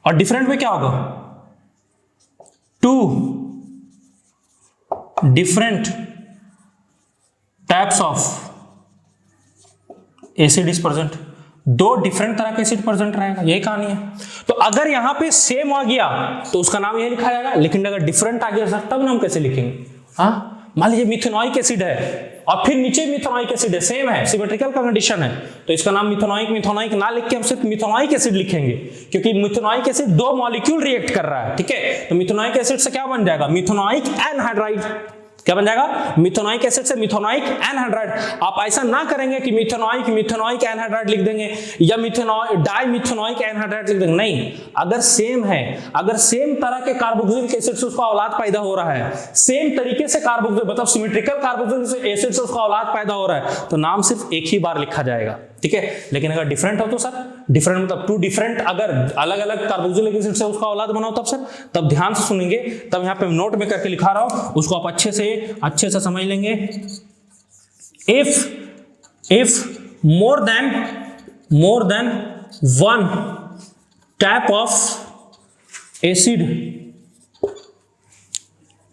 और डिफरेंट में क्या होगा, two different types of acid is present, दो डिफरेंट तरह के एसिड प्रेजेंट रहेगा, यही कहानी है। तो अगर यहां पे सेम आ गया तो उसका नाम यही लिखा जाएगा, लेकिन अगर डिफरेंट आ गया सर तब नाम कैसे लिखेंगे। हाँ, मान लीजिए मिथेनोइक एसिड है और फिर नीचे मिथेनोइक एसिड है, सेम है, सिमेट्रिकल का कंडीशन है, तो इसका नाम मिथेनोइक ना लिख के हम सिर्फ मिथेनोइक एसिड लिखेंगे, क्योंकि मिथेनोइक एसिड दो मॉलिक्यूल रिएक्ट कर रहा है, ठीक है। तो मिथेनोइक एसिड से क्या बन जाएगा, मिथेनोइक एनहाइड्राइड। क्या बन जाएगा, मिथेनोइक एसिड से मिथेनोइक एनहाइड्राइड। आप ऐसा ना करेंगे कि मिथेनोइक एनहाइड्राइड लिख देंगे या डाइमिथेनोइक एनहाइड्राइड लिख देंगे, नहीं। अगर सेम है, अगर सेम तरह के कार्बोक्सिलिक एसिड से उसका औलाद पैदा हो रहा है, सेम तरीके से कार्बोक्सिलिक मतलब सिमेट्रिकल कार्बोक्सिलिक एसिड से उसका औलाद पैदा हो रहा है, तो नाम सिर्फ एक ही बार लिखा जाएगा, ठीक है। लेकिन अगर डिफरेंट हो तो सर, डिफरेंट मतलब टू डिफरेंट, अगर अलग अलग कार्बोक्सिलिक एसिड से उसका औलाद बना हो तब सर, तब ध्यान से सुनेंगे, तब यहाँ पे नोट में करके लिखा रहा हूं, उसको आप अच्छे से समझ लेंगे। If more than one type of acid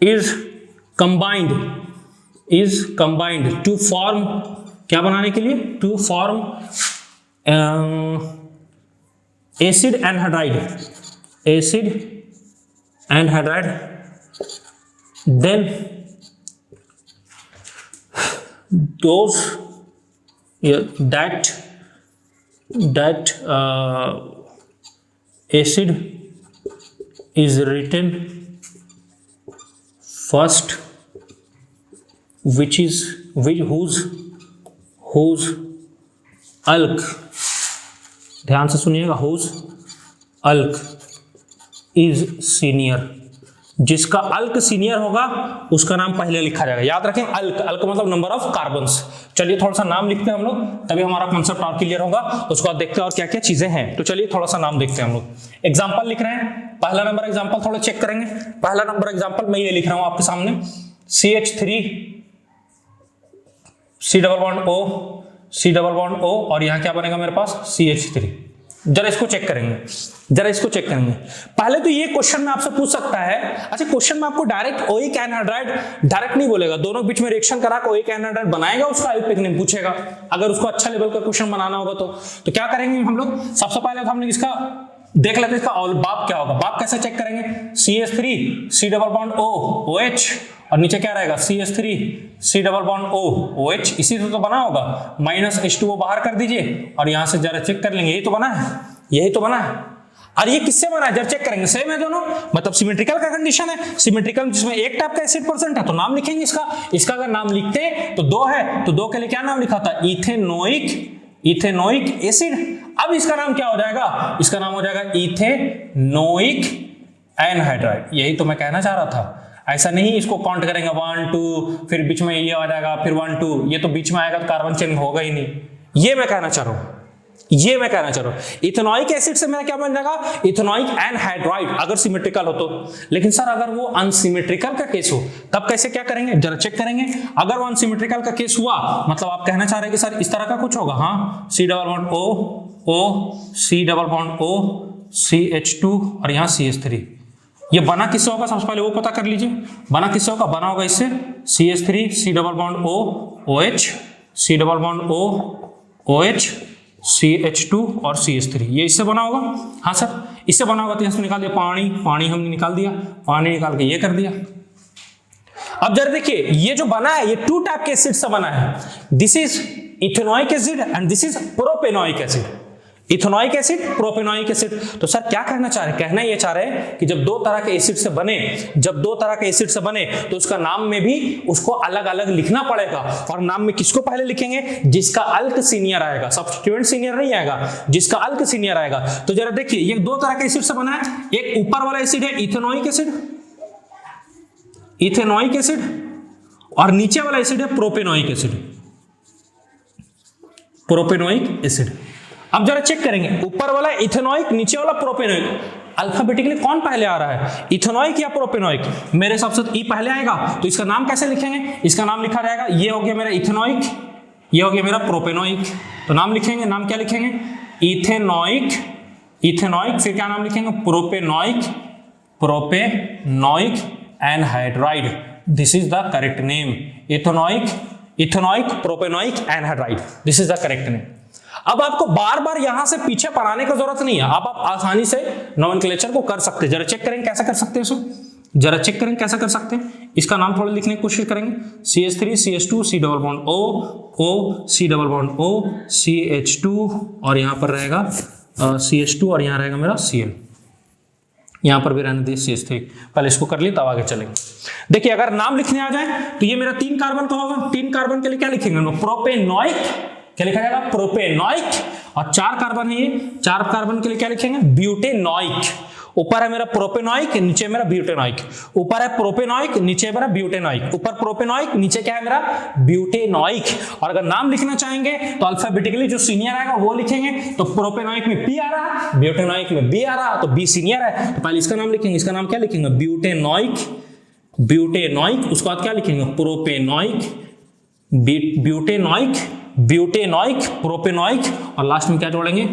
is combined to form, क्या बनाने के लिए, to form acid anhydride, then those that acid is written first, whose alk, ध्यान से सुनिएगा, whose alk is senior, जिसका अल्क सीनियर होगा उसका नाम पहले लिखा जाएगा। याद रखें, अल्क मतलब नंबर ऑफ कार्बन्स। चलिए थोड़ा सा नाम लिखते हैं हम लोग, तभी हमारा कॉन्सेप्ट और क्लियर होगा। उसको आप देखते हैं और क्या क्या चीजें हैं। तो चलिए थोड़ा सा नाम देखते हैं हम लोग। एग्जाम्पल लिख रहे हैं, पहला नंबर एग्जाम्पल थोड़ा चेक करेंगे। पहला नंबर एग्जाम्पल मैं ये लिख रहा हूं आपके सामने, CH3 C double bond O, C double bond O, और यहाँ क्या बनेगा मेरे पास CH3। जरा इसको चेक करेंगे, जरा इसको चेक करेंगे। पहले तो ये क्वेश्चन में आपसे पूछ सकता है, अच्छा क्वेश्चन में आपको डायरेक्ट ओइक एनहाइड्राइड डायरेक्ट नहीं बोलेगा, दोनों के बीच में रिएक्शन करा के ओइक एनहाइड्राइड बनाएगा, उसका आयुपेक नेम पूछेगा। अगर उसको अच्छा लेवल का क्वेश्चन बनाना होगा तो क्या करेंगे हम लोग, सबसे पहले तो हम लोग इसका देख लेते हैं इसका बाप क्या होगा। बाप कैसे चेक करेंगे, CH3 C double bond O OH, और नीचे क्या रहेगा CH3 C double bond O OH, इसी से तो बना होगा। माइनस H2O बाहर कर दीजिए और यहां से जरा चेक कर लेंगे, यही तो बना है, यही तो बना है। और ये किससे बना है जरा चेक करेंगे, सेम है दोनों, मतलब सिमेट्रिकल का कंडीशन है। सिमेट्रिकल जिसमें एक टाइप का एसिड परसेंट है तो नाम लिखेंगे इसका अगर नाम लिखते तो 2 है तो 2 के लिए क्या नाम लिखा था, इथेनोइक एसिड। अब इसका नाम क्या हो जाएगा, इसका नाम हो जाएगा इथेनोइक एनहाइड्राइड। यही तो मैं कहना चाह रहा था। ऐसा नहीं इसको काउंट करेंगे 1 2 फिर बीच में ये आ जाएगा फिर 1 2, ये तो बीच में आएगा तो कार्बन चेन होगा ही नहीं। ये मैं कहना चाह रहा हूं, ये मैं कहना चाह रहा हूं। इथेनोइक एसिड से मेरा क्या बन जाएगा, इथेनोइक एनहाइड्राइड, अगर सिमेट्रिकल हो तो। लेकिन सर अगर वो अनसिमेट्रिकल का केस हो तब कैसे क्या करेंगे, जरा चेक करेंगे। अगर वो अनसिमेट्रिकल का केस हुआ मतलब आप कहना चाह रहे हैं कि सर इस तरह का कुछ होगा, हाँ C double bond O C double bond O CH2 और यहाँ CH3। ये बना किससे होगा, सबसे पहले वो पता कर लीजिए, बना किससे होगा, बना होगा इससे CH3 C double bond O OH C double bond O OH CH2 और CH3, ये इससे बना होगा। हाँ सर इससे बना होगा, तो इसमें निकाल दिया पानी हमने निकाल दिया, पानी निकाल के ये कर दिया। अब जरा देखिए ये जो बना है ये 2 टाइप के एसिड से बना है, this is ethanoic acid and this is propanoic acid. Ethanoic acid, propanoic acid. तो सर क्या कहना चाह रहे हैं, कहना ये चाह रहे हैं कि जब 2 तरह के एसिड से बने, जब 2 तरह के एसिड से बने तो उसका नाम में भी उसको अलग अलग लिखना पड़ेगा। और नाम में किसको पहले लिखेंगे, जिसका अल्क सीनियर आएगा, सब्स्टिट्यूएंट सीनियर नहीं आएगा, जिसका अल्क सीनियर आएगा। तो जरा देखिए ये 2 तरह के एसिड से बना है, एक ऊपर वाला एसिड है इथेनोइक एसिड, इथेनोइक एसिड, और नीचे वाला एसिड है प्रोपेनोइक एसिड, प्रोपेनोइक एसिड। अब जरा चेक करेंगे, ऊपर वाला इथेनोइक, नीचे वाला प्रोपेनोइक, अल्फाबेटिकली कौन पहले आ रहा है, इथेनोइक या प्रोपेनोइक। मेरे हिसाब से ई पहले आएगा, तो इसका नाम कैसे लिखेंगे, इसका नाम लिखा जाएगा, ये हो गया मेरा इथेनोइक, ये हो गया मेरा प्रोपेनोइक। तो नाम लिखेंगे, नाम क्या लिखेंगे, इथेनोइक, इथेनोइक, फिर क्या नाम लिखेंगे, propanoic, propanoic anhydride. This is the correct name, ethanoic, ethanoic propanoic anhydride, this is the correct name. अब आपको बार बार यहां से पीछे पढ़ाने की जरूरत नहीं है, आप आसानी से नोमेनक्लेचर को कर सकते हैं। जरा चेक करेंगे कैसे कर सकते हैं इसको, जरा चेक करेंगे कैसे कर सकते हैं। इसका नाम थोड़ा लिखने की कोशिश करेंगे, CH3 CH2 C double bond O C double bond O CH2 और यहां पर रहेगा CH2 और यहां रहेगा मेरा Cl, यहां पर भी रहने दिए CH3। पहले इसको कर लिए तब आगे चलेंगे। देखिए अगर नाम लिखने आ जाए तो ये मेरा 3 कार्बन का होगा, 3 कार्बन के लिए क्या लिखेंगे, प्रोपेनोइक, क्या लिखा जाएगा, प्रोपेनोइक। और 4 कार्बन है ये, 4 कार्बन के लिए क्या लिखेंगे, ब्यूटेनोइक। ऊपर है मेरा प्रोपेनोइक, नीचे मेरा ब्यूटेनोइक, ऊपर है प्रोपेनोइक, नीचे मेरा ब्यूटेनोइक, ऊपर प्रोपेनोइक, नीचे क्या है मेरा ब्यूटेनोइक। और अगर नाम लिखना चाहेंगे तो अल्फाबेटिकली जो सीनियर आएगा वो लिखेंगे। तो प्रोपेनोइक में P आ रहा, ब्यूटेनोइक में B आ रहा, तो B सीनियर है, तो पहले इसका नाम लिखेंगे, इसका नाम क्या लिखेंगे, ब्यूटेनोइक, ब्यूटेनोइक। उसके बाद क्या लिखेंगे, प्रोपेनोइक, ब्यूटेनोइक, ब्यूटेनोइक, प्रोपेनोइक, और लास्ट में क्या जोड़ेंगे,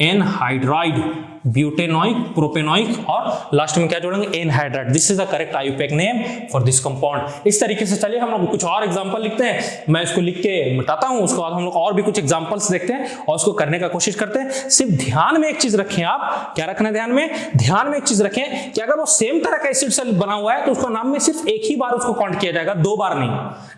एनहाइड्राइड, ब्यूटेनोइक, प्रोपेनोइक, और लास्ट में क्या जोड़ेंगे, anhydride. This is the correct IUPAC name for this compound. इस तरीके से चलिए हम लोग कुछ और एग्जांपल लिखते हैं, मैं इसको लिख के मिटाता हूं, उसके बाद हम लोग और भी कुछ एग्जांपल्स देखते हैं और उसको करने का कोशिश करते हैं। सिर्फ ध्यान में एक चीज रखें, आप क्या रखना है ध्यान में, ध्यान में एक चीज रखें कि अगर वो सेम तरह का एसिड से बना हुआ है तो उसका नाम में सिर्फ एक ही बार उसको काउंट किया जाएगा, 2 बार नहीं।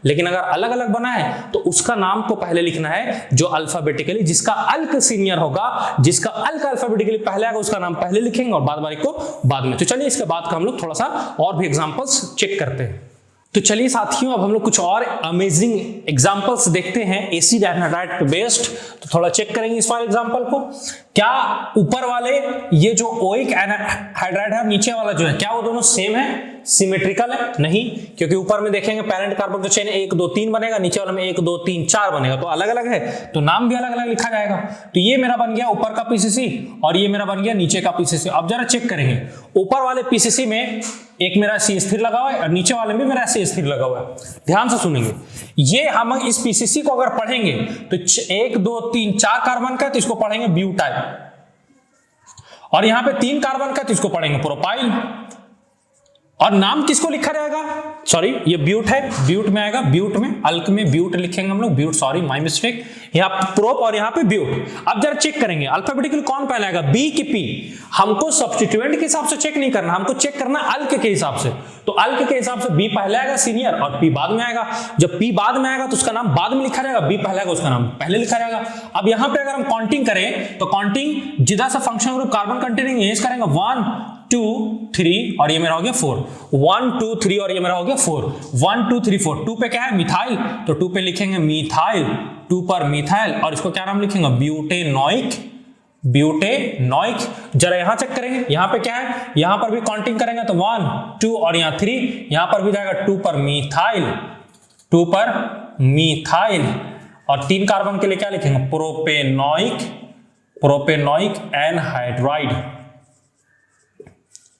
लेकिन अगर अलग अलग बना है तो उसका नाम को पहले लिखना है जो अल्फाबेटिकली, जिसका अल्क सीनियर होगा, जिसका अल्क अल्फाबेटिकली पहले आएगा उसका नाम पहले लिखेंगे और बाद बारी को बाद में। तो चलिए इसके बाद का हम लोग थोड़ा सा और भी एग्जांपल्स चेक करते हैं। तो चलिए साथियों अब हम लोग कुछ और अमेजिंग एग्जांपल्स देखते हैं एसिड एनहाइड्राइड पे बेस्ड। तो थोड़ा चेक करेंगे इस वाले एग्जांपल को। क्या ऊपर वाले ये जो ओइक एनहाइड्राइड है, नीचे वाला जो है, क्या वो दोनों सेम है? सिमेट्रिकल है? नहीं, क्योंकि ऊपर में देखेंगे पैरेंट कार्बन का चेन 1 2 3 बनेगा, नीचे वाला में 1 2 3 4 बनेगा, तो अलग अलग है तो नाम भी अलग अलग लिखा जाएगा। तो ये मेरा बन गया ऊपर का पीसीसी और ये मेरा बन गया नीचे का पीसीसी। अब जरा चेक करेंगे, ऊपर वाले पीसीसी में एक मेरा सी स्थिर लगा हुआ है और नीचे वाले में मेरा सी स्थिर लगा हुआ है। ध्यान से सुनेंगे, ये हम इस पीसीसी को अगर पढ़ेंगे तो 1 2 3 4 कार्बन का, तो इसको पढ़ेंगे ब्यूटाइल, और यहां पे 3 कार्बन का, तो इसको पढ़ेंगे प्रोपाइल। और नाम किसको लिखा जाएगा? सॉरी, ये ब्यूट है, ब्यूट में आएगा, ब्यूट में, अल्क में ब्यूट लिखेंगे हम लोग, ब्यूट, सॉरी माय मिस्टेक, यहाँ प्रोप और यहाँ पे ब्यूट। अब जरा चेक करेंगे अल्फाबेटिकली कौन पहले आएगा, बी की पी। हमको सब्स्टिट्यूएंट के हिसाब से चेक नहीं करना, हमको चेक करना अल्क के हिसाब से। तो अल्क के हिसाब से बी पहले आएगा सीनियर और पी बाद में आएगा। जब पी बाद में आएगा तो उसका नाम बाद में लिखा जाएगा, बी पहले आएगा उसका नाम पहले लिखा जाएगा। अब यहाँ पे अगर हम काउंटिंग करें तो काउंटिंग जिदा सा function group carbon containing as करेंगे 1 2 3 और ये मेरा हो गया 4, 1 2 3 और ये मेरा हो गया 4, 1 2 3 4। 2 पे क्या है? मिथाइल, तो 2 पे लिखेंगे मिथाइल, 2 पर मिथाइल, और इसको क्या नाम लिखेंगे? Butanoic, butanoic. जरा यहां चेक करेंगे, यहां पे क्या है? यहां पर भी काउंटिंग करेंगे तो 1 2 और यहां 3, यहां पर भी जाएगा 2 पर मिथाइल, 2 पर मिथाइल, और 3 कार्बन के लिए क्या लिखेंगे? Propanoic, propanoic anhydride.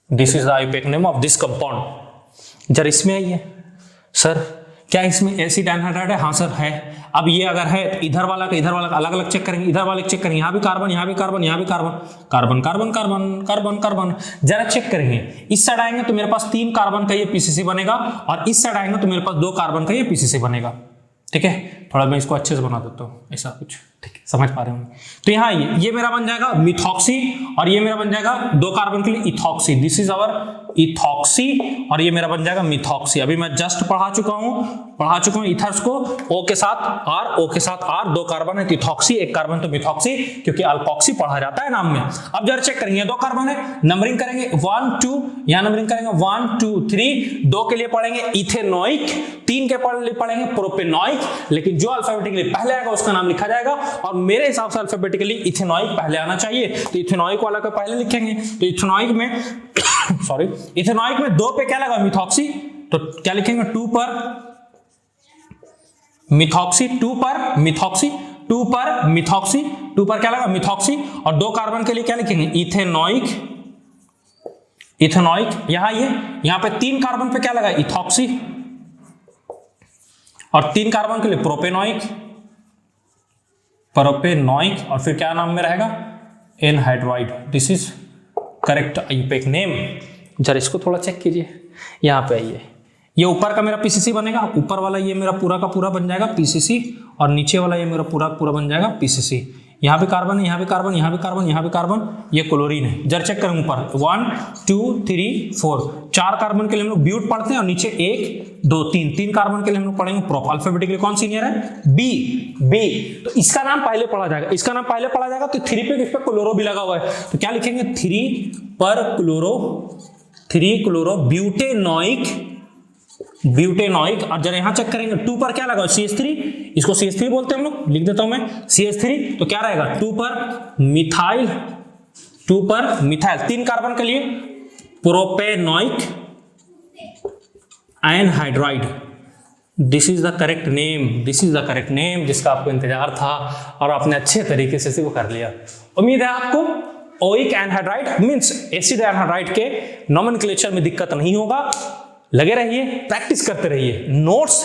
This is the IUPAC name of this compound. जरा इसमें आइए, सर क्या इसमें एसिड एनहाइड्राइड है? हाँ सर है। अब ये अगर है तो इधर वाला का इधर वाला का अलग अलग चेक करेंगे, इधर वाले चेक करेंगे, यहाँ भी कार्बन, यहाँ भी कार्बन, यहाँ भी carbon, carbon carbon carbon carbon carbon. जरा चेक करेंगे, इस साइड आएंगे तो मेरे पास 3 कार्बन का ये पीसीसी बनेगा, और इस साइड आएंगे तो मेरे पास 2 कार्बन का ये पीसीसी बनेगा। ठीक है, थोड़ा मैं इसको अच्छे से बना देता हूँ, ऐसा कुछ, ठीक है, समझ पा रहे होंगे। तो यहाँ ये मेरा बन जाएगा मिथॉक्सी, और ये मेरा बन जाएगा 2 कार्बन के लिए ethoxy, this is our ethoxy, और ये मेरा बन जाएगा मिथॉक्सी। अभी मैं जस्ट पढ़ा चुका हूँ इथर्स को O के साथ R, O के साथ R, 2 कार्बन है इथॉक्सी, 1 कार्बन तो मिथॉक्सी, क्योंकि अल्कोक्सी पढ़ा जाता है नाम में। अब जरा चेक करेंगे, 2 कार्बन है, नंबरिंग करेंगे 1 2, यहाँ नंबरिंग करेंगे 1 2 3, 2 के लिए पढ़ेंगे इथेनोइक, 3 के लिए पढ़ेंगे प्रोपेनोइक, लेकिन जो अल्फाबेटिकली पहले आएगा उसका नाम लिखा जाएगा, और मेरे हिसाब से अल्फाबेटिकली इथेनोइक पहले आना चाहिए, तो इथेनोइक वाला को पहले लिखेंगे। तो इथेनोइक में सॉरी, इथेनोइक में 2 पे क्या लगा? मिथॉक्सी, तो क्या लिखेंगे? 2 पर मिथॉक्सी, 2 पर मिथॉक्सी, 2 पर मिथॉक्सी, 2 पर क्या लगा? मिथॉक्सी, और 2 कार्बन के लिए क्या लिखेंगे? Ethanoic, ethanoic. यहाँ पे 3 कार्बन पे क्या लगा? इथॉक्सी, और 3 कार्बन के लिए प्रोपेनोइक, प्रोपेनोइक, और फिर क्या नाम में रहेगा? Anhydride. This is correct IUPAC name. जरा इसको थोड़ा चेक कीजिए, यहाँ पे आइए, ये ऊपर का मेरा पीसीसी बनेगा, ऊपर वाला ये मेरा पूरा का पूरा बन जाएगा पीसीसी, और नीचे वाला ये मेरा पूरा पूरा बन जाएगा पीसीसी। यहाँ भी कार्बन है, यहाँ भी कार्बन, यहाँ भी कार्बन, यहाँ भी कार्बन, ये क्लोरीन है। जरा चेक करें ऊपर 1 2 3 4, 4 कार्बन के लिए हम लोग ब्यूट पढ़ते हैं, और नीचे 1 2 3 कार्बन के लिए हम लोग पढ़ेंगे प्रोप। अल्फाबेटिकली कौन सीनियर है? B, B. तो इसका नाम पहले पढ़ा जाएगा, इसका नाम पहले पढ़ा जाएगा, तो 3 पे किस पे? क्लोरो भी लगा हुआ है, तो क्या लिखेंगे? 3 पर क्लोरो, 3 क्लोरो ब्यूटेनोइक, ब्यूटेनोइक। और जरा यहां चेक करेंगे 2 पर क्या लगा? CH3, इसको CH3 बोलते हैं हम लोग, लिख देता हूं मैं CH3, तो क्या रहेगा? 2 पर मिथाइल, 2 पर मिथाइल, 3 कार्बन के लिए propanoic anhydride. This is the correct name, this is the correct name जिसका आपको इंतजार था और आपने अच्छे तरीके से वो कर लिया। उम्मीद है आपको oic anhydride means acid anhydride के नोमेनक्लेचर में दिक्कत नहीं होगा। लगे रहिए, प्रैक्टिस करते रहिए, नोट्स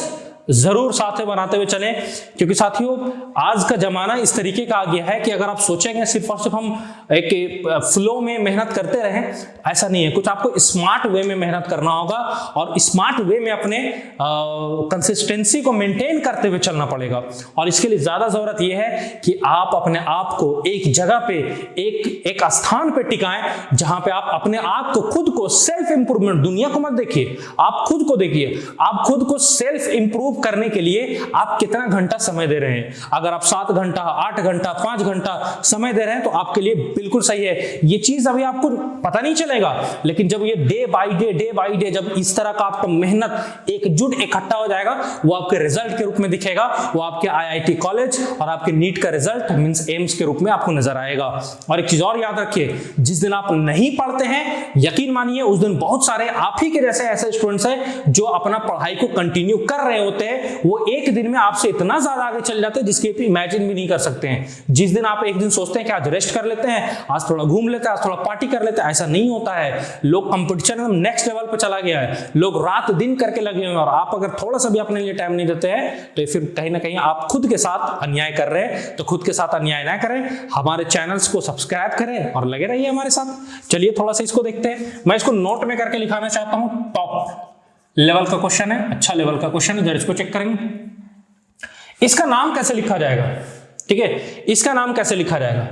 जरूर साथ में बनाते हुए चलें, क्योंकि साथियों आज का जमाना इस तरीके का आ गया है कि अगर आप सोचेंगे सिर्फ और सिर्फ हम एक फ्लो में मेहनत करते रहें, ऐसा नहीं है। कुछ आपको स्मार्ट वे में मेहनत करना होगा और स्मार्ट वे में अपने कंसिस्टेंसी को मेंटेन करते हुए चलना पड़ेगा। और इसके लिए ज्यादा जरूरत यह है कि आप अपने आप को एक जगह पे, एक स्थान पे टिकाएं जहां पे आप अपने आप को, खुद को सेल्फ इंप्रूवमेंट, दुनिया को मत देखिए, आप खुद को देखिए, आप खुद को सेल्फ इंप्रूव मूव करने के लिए आप कितना घंटा समय दे रहे हैं। अगर आप 7 घंटा, 8 घंटा, 5 घंटा समय दे रहे हैं तो आपके लिए बिल्कुल सही है। ये चीज अभी आपको पता नहीं चलेगा, लेकिन जब ये डे बाय डे जब इस तरह का आपका मेहनत एकजुट इकट्ठा हो जाएगा, वो आपके रिजल्ट के रूप में दिखेगा, वो आपके IIT कॉलेज और आपके नीट का रिजल्ट मींस एम्स के रूप में आपको नजर आएगा। और एक चीज और याद रखिए, जिस दिन आप नहीं पढ़ते हैं, यकीन मानिए उस दिन बहुत सारे आप ही के जैसे ऐसे स्टूडेंट्स हैं जो अपना पढ़ाई को कंटिन्यू कर रहे होते हैं, वो एक दिन में आपसे इतना ज्यादा आगे चल जाते हैं जिसके आप इमेजिन भी नहीं कर सकते हैं। जिस दिन आप एक दिन सोचते हैं कि आज रेस्ट कर लेते हैं, आज थोड़ा घूम लेते हैं, आज थोड़ा पार्टी कर लेते हैं, ऐसा नहीं होता है। लोग कंपटीशन में नेक्स्ट लेवल पर चला गया है, लोग रात दिन करके लगे हुए हैं, और आप अगर थोड़ा सा भी अपने लिए टाइम नहीं देते हैं तो फिर कहीं ना कहीं आप खुद के साथ अन्याय कर रहे हैं। तो खुद के साथ अन्याय ना करें, हमारे चैनल्स को सब्सक्राइब करें और लगे रहिए हमारे साथ। चलिए थोड़ा सा इसको देखते हैं। मैं इसको नोट में करके लिखाना चाहता हूं। टॉप लेवल का क्वेश्चन है, अच्छा लेवल का क्वेश्चन है, जरा इसको चेक करेंगे। इसका नाम कैसे लिखा जाएगा, ठीक है, इसका नाम कैसे लिखा जाएगा।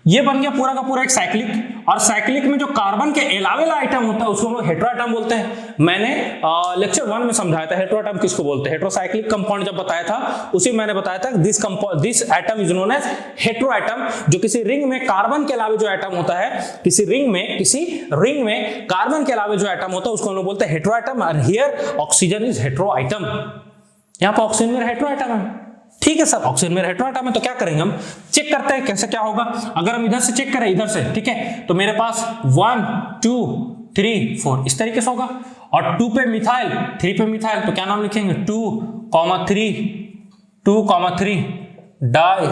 ये बन गया पूरा का पूरा एक साइक्लिक, और साइक्लिक में जो कार्बन के अलावे वाला आइटम होता है उसको हम लोग हेटेरोएटम बोलते हैं। मैंने लेक्चर 1 में समझाया था हेटेरोएटम किसको बोलते हैं। हेटेरोसाइक्लिक कंपाउंड जब बताया था उसी मैंने बताया था this atom is known as heteroatom. जो किसी रिंग में कार्बन के अलावे जो एटम होता है, किसी रिंग में कार्बन के अलावे जो एटम होता है उसको हम लोग बोलते हैं हेटेरोएटम। और हियर ऑक्सीजन इज हेटेरोएटम, यहाँ पर ऑक्सीजन में हेटेरोएटम है। ठीक है सर, ऑक्सीजन में हेटेरोएटम है तो क्या करेंगे, हम चेक करते हैं कैसे क्या होगा। अगर हम इधर से चेक करें, इधर से, ठीक है, तो मेरे पास 1 2 3 4 इस तरीके से होगा। और 2 पे मिथाइल, 3 पे मिथाइल, तो क्या नाम लिखेंगे 2,3 डाई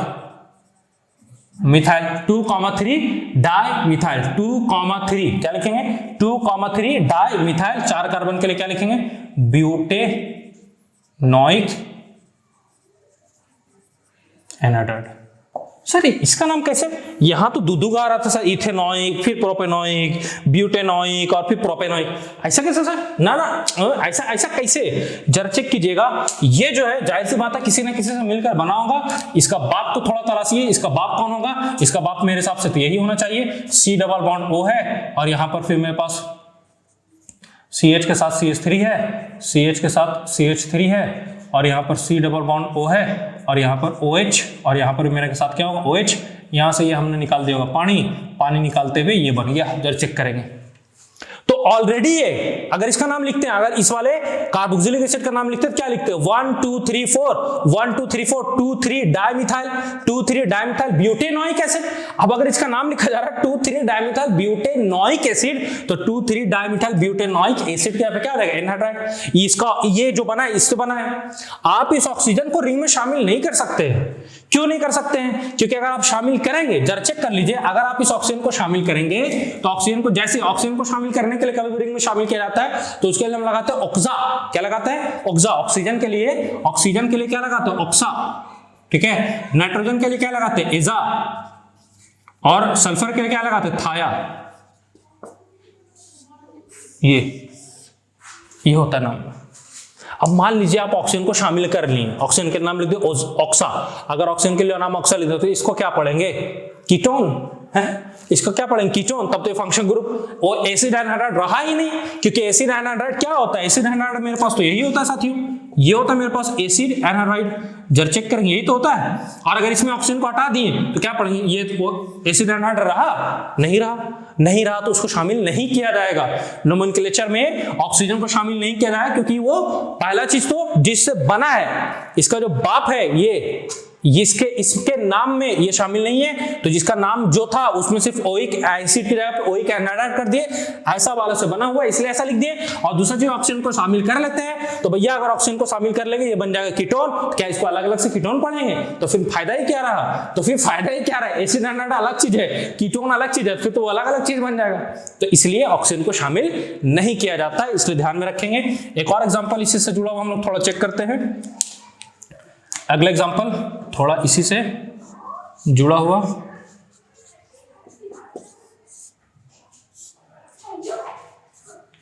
मिथाइल, 2,3 डाई मिथाइल, 2,3 क्या लिखेंगे 2,3 डाई मिथाइल। 4 कार्बन के लिए क्या लिखेंगे ब्यूटेनोइक एनाइड। सर इसका नाम कैसे, यहां तो दूध आ रहा था सर, इथेनोइक, फिर प्रोपेनोइक, ब्यूटेनोइक और फिर प्रोपेनोइक, ऐसा कैसे सर, ना ऐसा कैसे, जरा चेक कीजिएगा। ये जो है जाहिर सी बात है किसी ना किसी से मिलकर बना होगा। इसका बाप तो थोड़ा तलाशिए, इसका बाप कौन होगा, इसका बाप मेरे हिसाब से तो यही होना चाहिए, C डबल बॉन्ड O है, और यहां पर फिर मेरे पास CH के साथ CH3 है, CH के साथ CH3 है, और यहाँ पर C डबल बॉन्ड O है, और यहाँ पर OH, और यहाँ पर मेरे के साथ क्या होगा OH। यहाँ से ये हमने निकाल दिया होगा पानी निकालते हुए ये बन गया। जरा चेक करेंगे तो ऑलरेडी ये, अगर इसका नाम लिखते हैं, अगर इस वाले कार्बोक्सिलिक एसिड का नाम लिखते हैं, क्या लिखते हैं 1 2 3 4 1 2 3 4 2 3 डाइमिथाइल, 2 3 डाइमिथाइल ब्यूटेनोइक एसिड। अब अगर इसका नाम लिखा जा रहा है 2 3 डाइमिथाइल ब्यूटेनोइक एसिड, तो 2 3 डाइमिथाइल ब्यूटेनोइक एसिड क्या हो जाएगा एनहाइड्राइड। इसका ये जो बना है इससे बना है। आप इस ऑक्सीजन को रिंग में शामिल नहीं कर सकते। क्यों नहीं कर सकते हैं, क्योंकि अगर आप शामिल करेंगे, जरा चेक कर लीजिए, अगर आप इस ऑक्सीजन को शामिल करेंगे तो ऑक्सीजन को, जैसे ऑक्सीजन को शामिल करने के लिए कभी भी रिंग में शामिल किया जाता है तो उसके लिए हम लगाते हैं ऑक्सा। क्या लगाते हैं ऑक्सा। ऑक्सीजन के लिए क्या लगाते हैं ऑक्सा, ठीक है। नाइट्रोजन के लिए क्या लगाते हैं एजा, और सल्फर के लिए क्या लगाते हैं थाया। ये होता है नाम। अब मान लीजिए आप ऑक्सीजन को शामिल कर लिए, ऑक्सीजन के नाम लिख दिए ऑक्सा। अगर ऑक्सीजन के लिए नाम ऑक्सा लिख दो तो इसको क्या पढ़ेंगे कीटोन है, इसको क्या पढ़ेंगे कीटोन। तब तो फंक्शन ग्रुप वो एसिड एनहाइड्राइड रहा ही नहीं, क्योंकि एसिड एनहाइड्राइड क्या होता है, एसिड एनहाइड्राइड मेरे पास तो यही होता है साथियों, ये होता है मेरे पास एसिड एनहाइड्राइड। जरा चेक करेंगे यही तो होता है। और अगर इसमें ऑक्सीजन को हटा दिए तो क्या पढ़ेंगे, ये एसिड एनहाइड्राइड रहा नहीं रहा तो उसको शामिल नहीं किया जाएगा। नोमेनक्लेचर में ऑक्सीजन को शामिल नहीं किया जाएगा, क्योंकि वो पहला चीज तो जिससे बना है, इसका जो बाप है ये इसके नाम में ये शामिल नहीं है, तो जिसका नाम जो था उसमें सिर्फ ओइक एसिड की जगह पे ओइक एनाइड कर दिए, ऐसा वाला से बना हुआ है इसलिए ऐसा लिख दिए। और दूसरा चीज ऑक्सीजन को शामिल कर लेते हैं, तो भैया अगर ऑक्सीजन को शामिल कर लेंगे ये बन जाएगा कीटोन। क्या इसको अलग अलग से कीटोन पढ़ेंगे तो फिर फायदा ही क्या रहा, एसिड एनाइड अलग चीज है, कीटोन अलग चीज है, फिर तो अलग अलग चीज बन जाएगा। तो इसलिए ऑक्सीजन को शामिल नहीं किया जाता है, इसलिए ध्यान में रखेंगे। एक और एग्जाम्पल इसी से जुड़ा हुआ हम लोग थोड़ा चेक करते हैं। अगला एग्जाम्पल थोड़ा इसी से जुड़ा हुआ,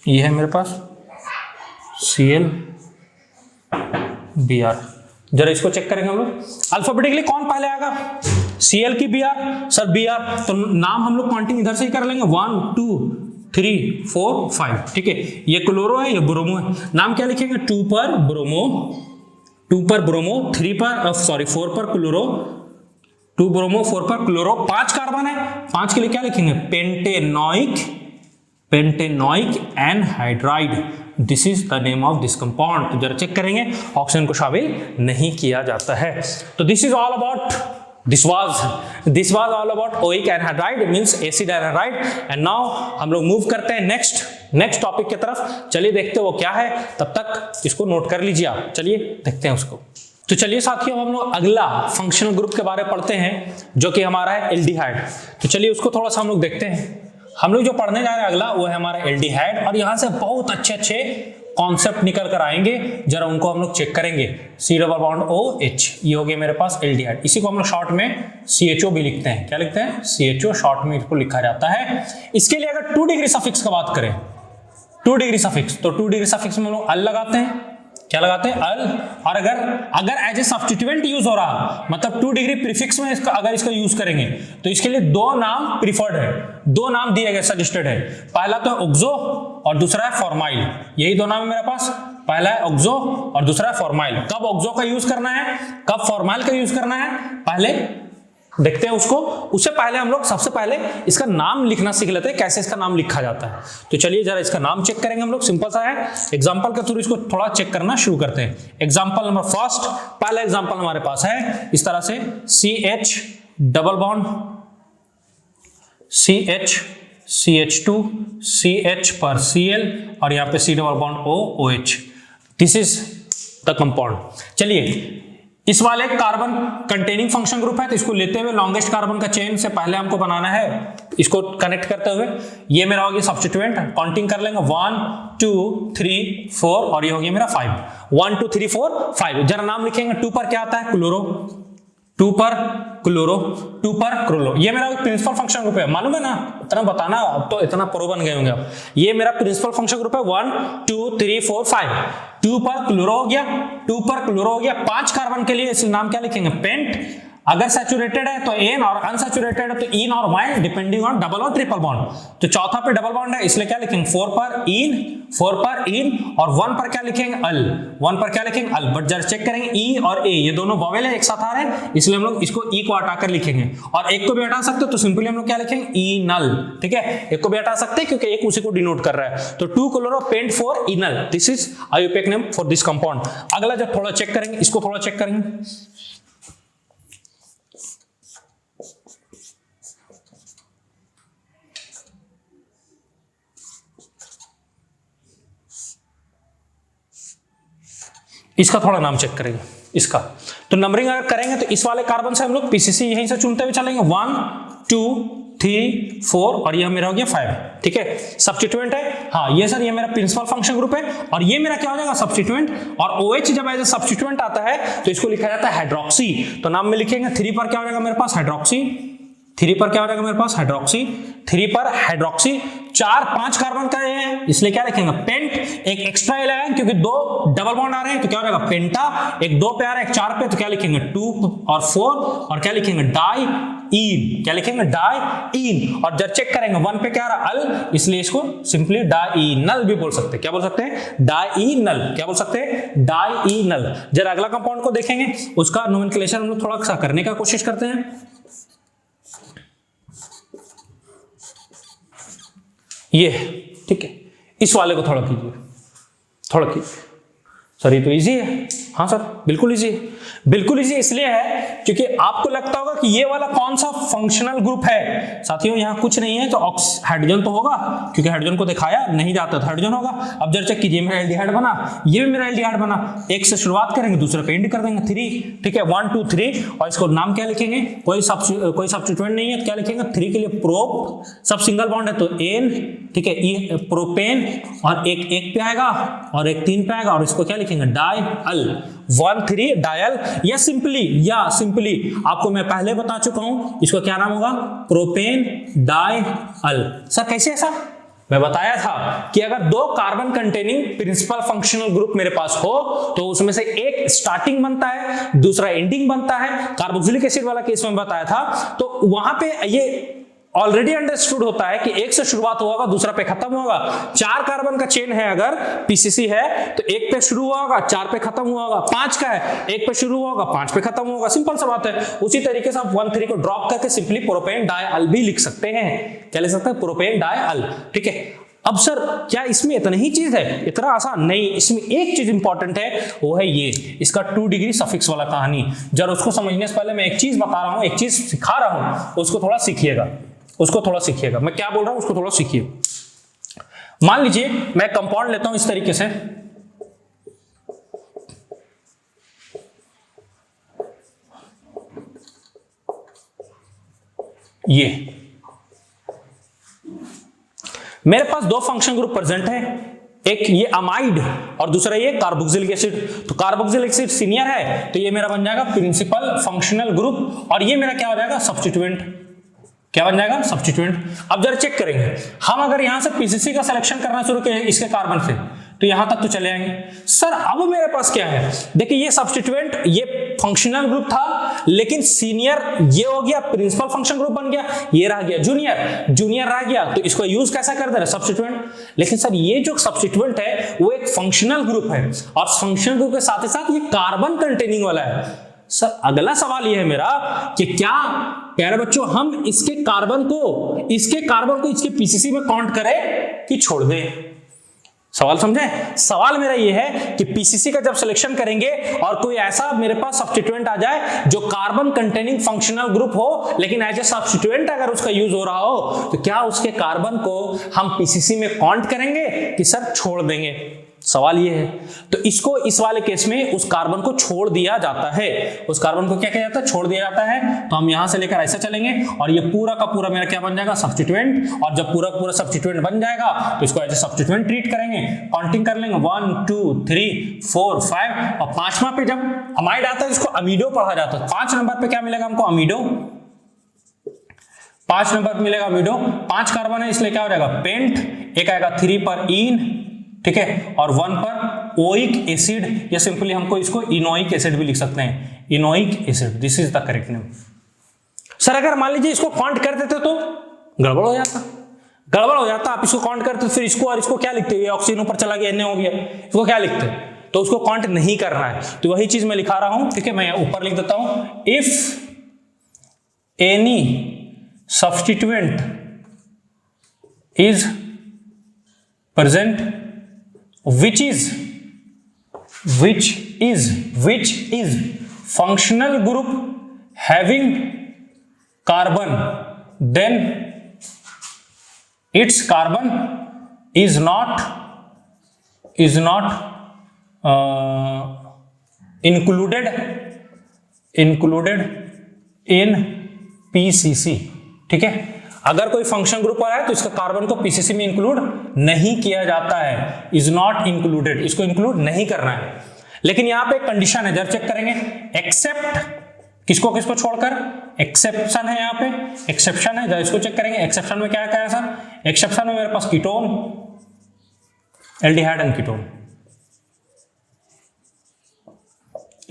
ये है मेरे पास ClBr। जरा इसको चेक करेंगे हम लोग। अल्फाबेटिकली कौन पहले आएगा, Cl की Br, सर Br, तो नाम हम लोग काउंटिंग इधर से ही कर लेंगे 1 2 3 4 5, ठीक है। ये क्लोरो है, ये ब्रोमो है। नाम क्या लिखेंगे 2 पर ब्रोमो, 2 पर ब्रोमो, 4 पर क्लोरो, 2 ब्रोमो 4 पर क्लोरो, 5 कार्बन है, 5 के लिए क्या लिखेंगे, pentanoic anhydride, this is the name of this compound. तो जरा चेक करेंगे, ऑक्सीजन को शामिल नहीं किया जाता है। तो this is all about This was all about OIC anhydride means acid anhydride and now हम लोग मूव करते हैं नेक्स्ट टॉपिक की तरफ। चलिए देखते हैं वो क्या है, तब तक इसको नोट कर लीजिए आप। चलिए देखते हैं उसको। तो चलिए साथियों, हम लोग अगला फंक्शनल ग्रुप के बारे में पढ़ते हैं जो कि हमारा है एल्डिहाइड। तो चलिए उसको थोड़ा सा हम लोग देखते हैं। हम लोग जो पढ़ने जा रहे हैं अगला वो है हमारा एल्डिहाइड, और यहाँ से बहुत अच्छे कॉन्सेप्ट निकल कर आएंगे, जरा उनको हम लोग चेक करेंगे। C डबल बॉन्ड OH, ये हो गया मेरे पास एल्डिहाइड। इसी को हम लोग शॉर्ट में CHO भी लिखते हैं। क्या लिखते हैं, CHO शॉर्ट में इसको लिखा जाता है। इसके लिए अगर 2 डिग्री सफिक्स का बात करें, 2 डिग्री सफिक्स, तो 2 डिग्री सफिक्स में हम लोग अल लगाते हैं। क्या लगाते हैं, अल। और अगर एज ए सब्स्टिट्यूएंट यूज हो रहा, मतलब 2 डिग्री प्रीफिक्स में अगर इसका यूज करेंगे, तो इसके लिए 2 नाम प्रीफर्ड है, 2 नाम दिए गए, सजेस्टेड है। पहला तो ऑक्सो और दूसरा है फॉर्माइल। यही 2 नाम है मेरे पास, पहला है ऑक्सो और दूसरा है फॉर्माइल। कब ऑक्सो का यूज करना है, कब फॉर्माइल का यूज करना है, पहले देखते हैं उसको। उससे पहले हम लोग सबसे पहले इसका नाम लिखना सीख लेते हैं, कैसे इसका नाम लिखा जाता है। तो चलिए जरा इसका नाम चेक करेंगे हम लोग, सिंपल सा है। एग्जांपल के थ्रू इसको थोड़ा चेक करना शुरू करते हैं। एग्जांपल नंबर फर्स्ट, पहला एग्जांपल हमारे पास है इस तरह से, CH double bond CH2 CH पर Cl और यहाँ पे C double bond OH, this is the compound. चलिए इस वाले कार्बन कंटेनिंग फंक्शन ग्रुप है, तो इसको लेते हुए लॉन्गेस्ट कार्बन का चेन से पहले हमको बनाना है, इसको कनेक्ट करते हुए ये मेरा हो गया सब्स्टिट्यूएंट। काउंटिंग कर लेंगे 1 2 3 4 और ये हो गया मेरा 5। 1 2 3 4 5। जरा नाम लिखेंगे। 2 पर क्या आता है, क्लोरो, 2 पर क्लोरो, 2 पर क्रोलो। ये मेरा प्रिंसिपल फंक्शन ग्रुप है, मालूम है ना, इतना बताना, अब तो इतना प्रो बन गए होंगे आप। ये मेरा प्रिंसिपल फंक्शन ग्रुप है 1 2 3 4 5। 2 पर क्लोरो हो गया, 2 पर क्लोरो हो गया। 5 कार्बन के लिए इसका नाम क्या लिखेंगे, पेंट। अगर सैचुरेटेड है तो एन और अनसैचुरेटेड है तो इन और वाइन, डिपेंडिंग ऑन डबल और ट्रिपल बॉन्ड। तो चौथा पे डबल बॉन्ड है, इसलिए क्या लिखेंगे 4 पर इन और 1 पर क्या लिखेंगे, अल। 1 पर क्या लिखेंगे, अल। बट जरा चेक करेंगे ई और ए, ये दोनों वॉवेल है, एक साथ आ रहे हैं, इसलिए हम लोग इसको ई को हटाकर लिखेंगे। और एक को भी हटा सकते हो तो सिंपली हम लोग क्या लिखेंगे, इनल। ठीक है, एक को भी हटा सकते हैं क्योंकि एक उसी को डिनोट कर रहा है। तो 2 chloro pent 4 enal, this is IUPAC name for this compound. अगला जब थोड़ा चेक करेंगे, इसको थोड़ा चेक करेंगे। इसका थोड़ा नाम चेक करेंगे इसका। तो नंबरिंग अगर करेंगे तो इस वाले कार्बन से हम लोग पीसीसी यहीं से चुनते हुए चलेंगे, 1 2 3 4 और ये मेरा हो गया 5। ठीक है, सब्स्टिट्यूएंट है, हाँ ये सर, ये मेरा प्रिंसिपल फंक्शन ग्रुप है और ये मेरा क्या हो जाएगा, सब्स्टिट्यूएंट। और OH जब एज ए सब्स्टिट्यूएंट आता है तो इसको लिखा जाता है हाइड्रोक्सी। तो नाम में लिखेंगे 3 पर क्या हो जाएगा मेरे पास, हाइड्रोक्सी। 3 पर क्या हो जाएगा मेरे पास, हाइड्रोक्सी। 3 पर हाइड्रोक्सी। 4 5 कार्बन का है, इसलिए क्या लिखेंगे, पेंट। एक एक्स्ट्रा ए लगाएंगे क्योंकि 2 डबल बॉन्ड आ रहे हैं तो क्या हो जाएगा, पेंटा। एक 2 पे आ रहा है, एक 4 पे, तो क्या लिखेंगे 2 और 4 और क्या लिखेंगे, डाई इन। क्या लिखेंगे, डाई इन। और जब चेक करेंगे 1 पे क्या आ रहा है, अल, इसलिए इसको सिंपली डाइनल भी बोल सकते हैं। क्या बोल सकते हैं, डाइनल। क्या बोल सकते हैं, डाइनल। जरा अगला कंपाउंड को देखेंगे, उसका नोमेनक्लेचर हम लोग थोड़ा सा करने का कोशिश करते हैं। ये ठीक है, इस वाले को थोड़ा कीजिए, थोड़ा कीजिए। सर ये तो इजी है, हाँ सर बिल्कुल इजी है। बिल्कुल इजी इसलिए है क्योंकि आपको लगता होगा कि ये वाला कौन सा फंक्शनल ग्रुप है। साथियों यहाँ कुछ नहीं है तो हाइड्रोजन तो होगा, क्योंकि हाइड्रोजन को दिखाया नहीं जाता था, हाइड्रोजन होगा। अब जरा चेक कीजिए, मेरा एल्डिहाइड बना, ये भी मेरा एल्डिहाइड बना। एक से शुरुआत करेंगे, दूसरे पे एंड कर देंगे, 3। ठीक है, 1 2 3 और इसको नाम क्या लिखेंगे, कोई सब्स्टिट्यूएंट नहीं है तो क्या लिखेंगे, 3 के लिए प्रोप, सब सिंगल बॉन्ड है तो एन। ठीक है, प्रोपेन और एक पे आएगा और एक 3 पे आएगा और इसको क्या लिखेंगे, डाई अल। 1 3 डायल या सिंपली आपको मैं पहले बता चुका हूं, इसको क्या नाम होगा, प्रोपेन डाई अल। सर कैसे ऐसा, मैं बताया था कि अगर 2 carbon containing principal functional group मेरे पास हो तो उसमें से एक स्टार्टिंग बनता है, दूसरा एंडिंग बनता है। कार्बोक्सिलिक एसिड वाला केस में बताया था, तो वहां पे ये ऑलरेडी अंडरस्टूड होता है कि एक से शुरुआत होगा दूसरा पे खत्म होगा। 4 कार्बन का चेन है, अगर पीसीसी है तो एक पे शुरू होगा 4 पे खत्म होगा, 5 का है एक पे शुरू होगा 5 पे खत्म होगा, सिंपल सा बात है। उसी तरीके से आप 1,3 को ड्रॉप करके सिंपली प्रोपेन डाइअल भी लिख सकते हैं। क्या लिख सकते हैं? प्रोपेन डाइअल। ठीक है, अब सर क्या इसमें इतनी ही चीज है? इतना आसान नहीं, इसमें एक चीज इंपॉर्टेंट है, वो है ये इसका 2 डिग्री सफिक्स वाला कहानी। जब उसको समझने से पहले मैं एक चीज बता रहा हूं, एक चीज सिखा रहा हूं, उसको थोड़ा सीखिएगा, उसको थोड़ा सीखिएगा। मैं क्या बोल रहा हूं उसको थोड़ा सीखिए। मान लीजिए मैं कंपाउंड लेता हूं इस तरीके से, ये मेरे पास 2 फंक्शन ग्रुप प्रेजेंट है, एक ये अमाइड और दूसरा ये कार्बोक्सिलिक एसिड। तो कार्बोक्सिलिक एसिड सीनियर है तो ये मेरा बन जाएगा प्रिंसिपल फंक्शनल ग्रुप, और ये मेरा क्या हो जाएगा? सब्स्टिट्यूएंट। क्या बन जाएगा? सब्स्टिट्यूएंट। अब जरा चेक करेंगे हम, अगर यहां से पीसीसी का सिलेक्शन करना शुरू किया इसके कार्बन से तो यहां तक तो चले आएंगे। सर अब मेरे पास क्या है? देखिए ये सब्स्टिट्यूएंट, ये फंक्शनल ग्रुप था, लेकिन सीनियर ये हो गया, प्रिंसिपल फंक्शन ग्रुप बन गया, ये रह गया जूनियर, जूनियर रह गया, तो इसको यूज कैसा कर दे रहे? सब्स्टिट्यूएंट। लेकिन सर ये जो सब्स्टिट्यूएंट है वो एक फंक्शनल ग्रुप है, और फंक्शनल ग्रुप के साथ ही साथ ये कार्बन कंटेनिंग वाला है। सर अगला सवाल ये है मेरा कि क्या प्यारे बच्चों हम इसके कार्बन को इसके पीसीसी में काउंट करें कि छोड़ दें? सवाल समझे? सवाल मेरा ये है कि पीसीसी का जब सिलेक्शन करेंगे और कोई ऐसा मेरे पास सब्स्टिट्यूएंट आ जाए जो कार्बन कंटेनिंग फंक्शनल ग्रुप हो, लेकिन एज ए सब्स्टिट्यूएंट अगर उसका यूज हो रहा हो, तो क्या उसके कार्बन को हम पीसीसी में काउंट करेंगे कि सर छोड़ देंगे? सवाल ये है। तो इसको इस वाले केस में उस कार्बन को छोड़ दिया जाता है। उस कार्बन को क्या किया जाता है? छोड़ दिया जाता है। तो हम यहां से लेकर ऐसे चलेंगे और ये पूरा का पूरा मेरा क्या बन जाएगा? सब्स्टिट्यूएंट। और जब पूरा का पूरा सब्स्टिट्यूएंट बन जाएगा तो इसको ऐसे सब्स्टिट्यूएंट ट्रीट करेंगे, काउंटिंग कर लेंगे 1 2 3 4 5, और 5वां पे जब अमाइड आता है इसको अमीडो पढ़ा जाता है। 5 नंबर पे क्या मिलेगा हमको? अमीडो। 5 नंबर पे मिलेगा अमीडो। 5 कार्बन है इसलिए क्या हो जाएगा? पेंट। एक आएगा 3 पर इन, ठीक है, और 1 पर ओइक एसिड, या सिंपली हमको इसको इनोइक एसिड भी लिख सकते हैं, enoic acid. This is the correct name. Sir अगर मान लीजिए इसको काउंट कर देते तो गड़बड़ हो जाता, गड़बड़ हो जाता। आप इसको काउंट करते फिर इसको और इसको क्या लिखते? ये ऑक्सीजन ऊपर चला गया, Na हो गया, इसको क्या लिखते? तो उसको काउंट नहीं करना है। तो वही चीज मैं लिखा रहा हूं, ठीक है, मैं ऊपर लिख देता हूं, if any substituent is present which is functional group having carbon, then its carbon is not included in PCC। ठीक है, अगर कोई फंक्शन ग्रुप आ रहा है तो इसका कार्बन को पीसीसी में इंक्लूड नहीं किया जाता है, इज नॉट इंक्लूडेड, इसको इंक्लूड नहीं करना है। लेकिन यहां पे एक कंडीशन है, जरा चेक करेंगे, एक्सेप्ट किसको किसको छोड़कर? एक्सेप्शन है, यहां पे एक्सेप्शन है, जरा इसको चेक करेंगे। एक्सेप्शन में क्या है सर? एक्सेप्शन में मेरे पास ketone, aldehyde and ketone,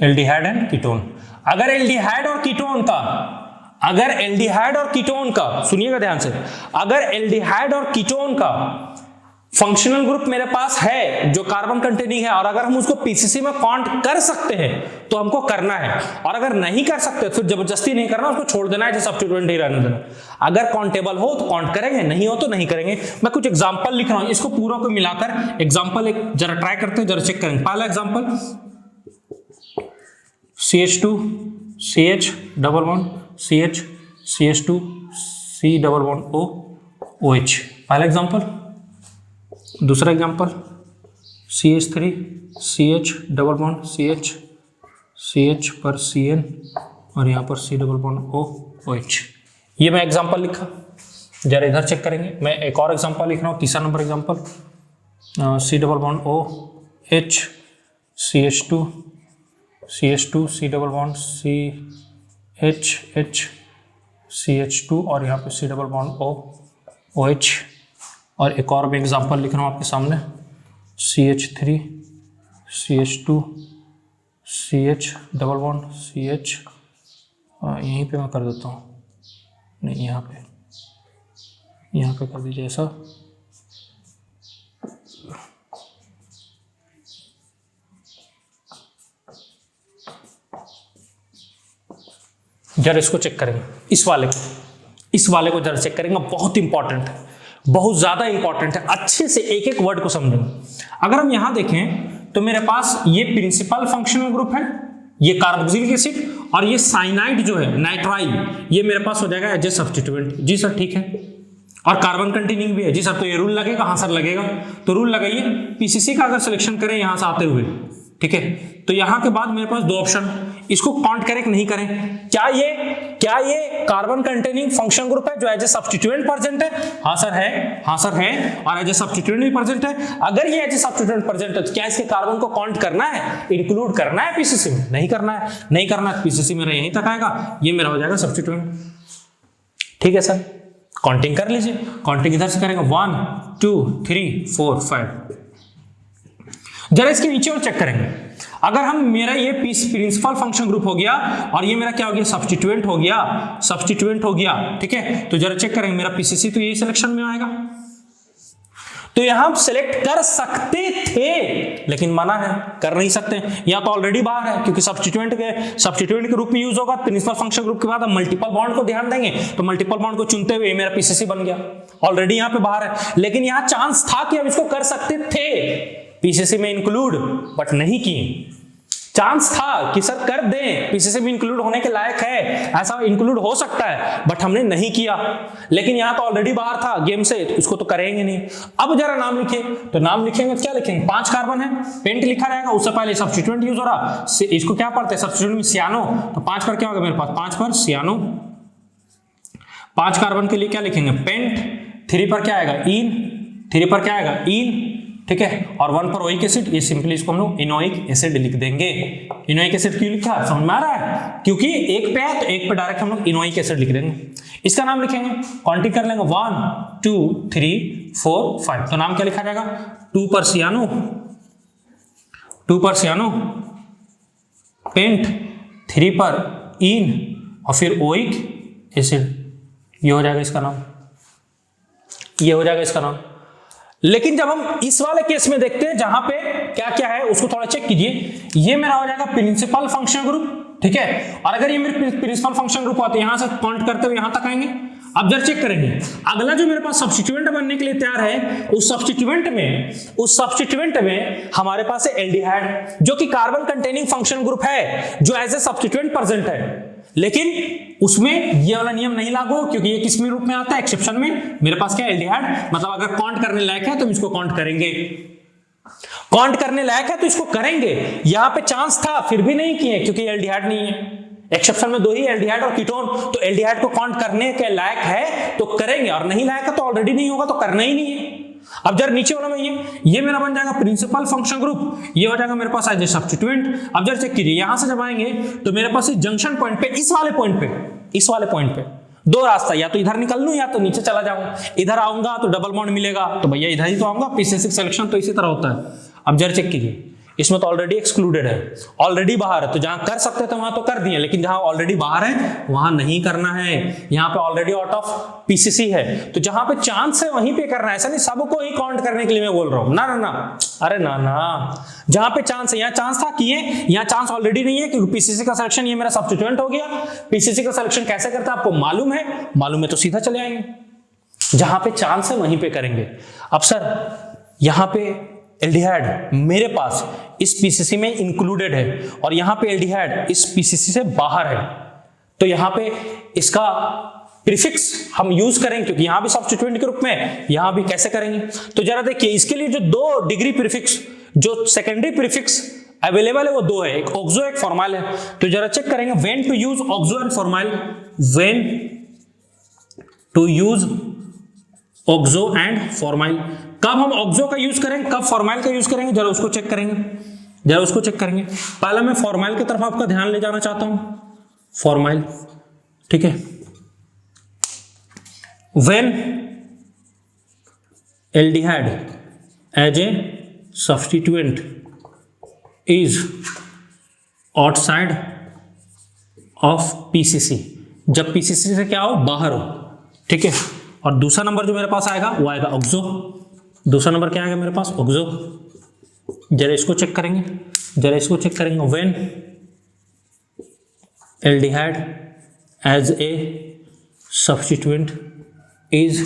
aldehyde and ketone. अगर एल्डिहाइड और कीटोन का सुनिएगा ध्यान से, अगर एल्डिहाइड और कीटोन का फंक्शनल ग्रुप मेरे पास है जो कार्बन कंटेनिंग है, और अगर हम उसको पीसीसी में काउंट कर सकते हैं तो हमको करना है, और अगर नहीं कर सकते तो फिर जबरदस्ती नहीं करना, उसको छोड़ देना है, जैसे सब्स्टिट्यूएंट ही रहने देना। अगर काउंटेबल हो तो काउंट करेंगे, नहीं हो तो नहीं करेंगे। मैं कुछ एग्जांपल लिख रहा हूं, इसको पूरा को मिलाकर एग्जांपल एक जरा ट्राई करते हैं, जरा चेक करेंगे। पहला example CH2 CH double bond CH CH2 C double bond O OH, पहला एग्जांपल। दूसरा example CH3 CH double bond CH CH पर CN और यहाँ पर C double bond O OH। ये मैं एग्जांपल लिखा, जरा इधर चेक करेंगे। मैं एक और एग्जांपल लिख रहा हूँ, तीसरा number example, C double bond O H CH2 C double bond CH H CH2 और यहाँ पे C double bond O OH। और एक और मैं एग्जांपल लिख रहा हूँ आपके सामने, CH3 CH2 CH double bond CH, यहीं पे मैं कर देता हूँ, नहीं यहाँ पे यहाँ पे कर दीजिए ऐसा। जरा इसको चेक करेंगे, इस वाले को जरा चेक करेंगे, बहुत इंपॉर्टेंट है, बहुत ज्यादा इंपॉर्टेंट है। अच्छे से एक एक वर्ड को समझेंगे। अगर हम यहां देखें तो मेरे पास ये प्रिंसिपल फंक्शनल ग्रुप है, ये कार्बोक्सिलिक एसिड, और ये साइनाइड जो है नाइट्राइल, ये मेरे पास हो जाएगा एज ए सब्स्टिट्यूएंट। जी सर ठीक है। और कार्बन कंटेनिंग भी है। जी सर तो ये रूल लगेगा? हाँ सर लगेगा। तो रूल लगाइए, पीसीसी का अगर सिलेक्शन करें यहां से आते हुए, ठीक है, तो यहां के बाद मेरे पास दो ऑप्शन, इसको काउंट करें कि नहीं करें? क्या ये कार्बन कंटेनिंग फंक्शन ग्रुप है जो एज ए सब्स्टिट्यूएंट प्रेजेंट है? हाँ सर है, हाँ सर है, और एज ए सब्स्टिट्यूएंट भी प्रेजेंट है। अगर ये एज ए सब्स्टिट्यूएंट प्रेजेंट है तो क्या इसके कार्बन को काउंट करना है, इंक्लूड करना है पीसीसी में? नहीं करना है, नहीं करना है, पीसीसी मेरा यहीं तक आएगा, ये मेरा हो जाएगा सब्स्टिट्यूएंट। ठीक है सर, काउंटिंग कर लीजिए। काउंटिंग इधर से करेंगे 1 2 3 4 5। जरा इसके नीचे और चेक करेंगे। अगर हम मेरा ये प्रिंसिपल फंक्शन ग्रुप हो गया और ये मेरा क्या हो गया, सब्स्टिट्यूएंट हो गया, ठीक है, तो जरा चेक करेंगे मेरा पीसीसी तो यही सिलेक्शन में आएगा। तो यहां हम सिलेक्ट कर सकते थे लेकिन मना है, कर नहीं सकते, या तो ऑलरेडी बाहर है, क्योंकि सब्स्टिट्यूएंट के रूप में यूज होगा। प्रिंसिपल फंक्शन ग्रुप के बाद हम मल्टीपल बॉन्ड को ध्यान देंगे, तो मल्टीपल बॉन्ड को चुनते हुए मेरा पीसीसी बन गया, ऑलरेडी यहां पे बाहर है। लेकिन यहां चांस था कि हम इसको कर सकते थे पीसीसी में इंक्लूड, बट नहीं किए। चांस था कि सर कर दें, पीसीसी में इंक्लूड होने के लायक है, ऐसा इंक्लूड हो सकता है, बट हमने नहीं किया। लेकिन यहां तो ऑलरेडी बाहर था गेम से, तो इसको तो करेंगे नहीं। अब जरा नाम लिखिए, तो नाम लिखेंगे क्या लिखेंगे? 5 कार्बन है, पेंट लिखा रहेगा, उससे पहले सब्स्टिट्यूएंट यूज हो रहा, इसको क्या पढ़ते हैं सब्स्टिट्यूएंट में? सियानो। तो 5 पर क्या होगा मेरे पास? 5 पर सियानो। 5 कार्बन के लिए क्या लिखेंगे? पेंट। 3 पर क्या आएगा? इन। 3 पर क्या आएगा? इन, ठीक है, और 1 पर ओइक एसिड, ये सिंपली इसको हम लोग इनोइक एसिड लिख देंगे। इनोइक एसिड क्यों लिखा, समझ में आ रहा है? क्योंकि एक पे है तो एक पे डायरेक्ट हम लोग इनोइक एसिड लिख देंगे। इसका नाम लिखेंगे, काउंटिंग कर लेंगे 1 2 3 4 5। तो नाम क्या लिखा जाएगा? 2 पर सियानो, पेंट, 3 पर इन, और फिर ओइक एसिड, ये हो जाएगा इसका नाम, ये हो जाएगा इसका नाम। लेकिन जब हम इस वाले केस में देखते हैं जहां पे क्या क्या है उसको थोड़ा चेक कीजिए। ये मेरा हो जाएगा प्रिंसिपल फंक्शन ग्रुप, ठीक है, और अगर ये मेरे प्रिंसिपल फंक्शन ग्रुप होते हैं यहां से काउंट करते हुए यहां तक आएंगे। अब जरा चेक करेंगे, अगला जो मेरे पास सब्स्टिट्यूएंट बनने के लिए तैयार है, उस सब्स्टिट्यूएंट में हमारे पास है एल्डिहाइड, जो कि कार्बन कंटेनिंग फंक्शन ग्रुप है, जो एज ए सब्स्टिट्यूएंट प्रेजेंट है। लेकिन उसमें ये वाला नियम नहीं लागू, क्योंकि ये किस में रूप में आता है? एक्सेप्शन में। मेरे पास क्या है? एल्डिहाइड, मतलब अगर काउंट करने लायक है तो हम इसको काउंट करेंगे, काउंट करने लायक है तो इसको करेंगे। यहां पे चांस था फिर भी नहीं किए, क्योंकि एल्डिहाइड नहीं है। एक्सेप्शन में 2 ही, एल्डिहाइड और कीटोन, तो एल्डिहाइड को काउंट करने के लायक है तो करेंगे, और नहीं लायक है तो ऑलरेडी नहीं होगा तो करना ही नहीं है। अब जरा नीचे वाला में ये मेरा बन जाएगा प्रिंसिपल फंक्शन ग्रुप, ये हो जाएगा मेरे पास एज ए सब्स्टिट्यूएंट। अब जरा चेक कीजिए, यहां से जब आएंगे तो मेरे पास जंक्शन पॉइंट पे, इस वाले पॉइंट पे 2 रास्ता, या तो इधर निकल लूं या तो नीचे चला जाऊं। इधर आऊंगा तो डबल बॉन्ड मिलेगा, तो भैया इधर ही तो आऊंगा, पीसीसी सिलेक्शन तो इसी तरह होता है। अब जरा चेक कीजिए, इसमें तो ऑलरेडी एक्सक्लूडेड है, ऑलरेडी बाहर है, तो जहां कर सकते थे वहां तो कर दिए, लेकिन जहां ऑलरेडी बाहर है वहां नहीं करना है। यहां पे ऑलरेडी आउट ऑफ पीसीसी है, तो जहां पे चांस है वहीं पे करना है। ऐसा नहीं सबको ही काउंट करने के लिए मैं बोल रहा हूं, ना ना ना, अरे ना ना, जहां पे चांस है, यहाँ चांस था किए, यहाँ चांस ऑलरेडी नहीं है, क्योंकि पीसीसी का सिलेक्शन ये मेरा सब्स्टिट्यूएंट हो गया। पीसीसी का सिलेक्शन कैसे करता है आपको मालूम है तो सीधा चले आएंगे, जहां पे चांस है वहीं पे करेंगे। अब सर यहां पे एल्डिहाइड मेरे पास इस पीसीसी में इंक्लूडेड है, और यहां पे एल्डिहाइड इस पीसीसी से बाहर है, तो यहां पे इसका प्रीफिक्स हम यूज करेंगे, क्योंकि यहां भी सब्स्टिट्यूएंट के रूप में, यहां भी कैसे करेंगे? तो जरा देखिए, इसके लिए जो 2 डिग्री प्रीफिक्स, जो सेकेंडरी प्रीफिक्स अवेलेबल है वो 2 है, एक ऑक्सो एक फॉर्माइल है। तो जरा चेक करेंगे, when to use oxo and formyl, when to use oxo and formyl, कब हम ऑक्सो का यूज करेंगे, कब फॉर्माइल का यूज करेंगे, जरा उसको चेक करेंगे, पहले मैं फॉर्माइल की तरफ आपका ध्यान ले जाना चाहता हूं, फॉर्माइल, ठीक है। When aldehyde as a substituent is outside of PCC, जब पीसीसी से क्या हो, बाहर हो, ठीक है, और दूसरा नंबर जो मेरे पास आएगा वो आएगा ऑक्सो। दूसरा नंबर क्या आएगा मेरे पास? ऑक्सो। जरा इसको चेक करेंगे, when aldehyde as a substituent is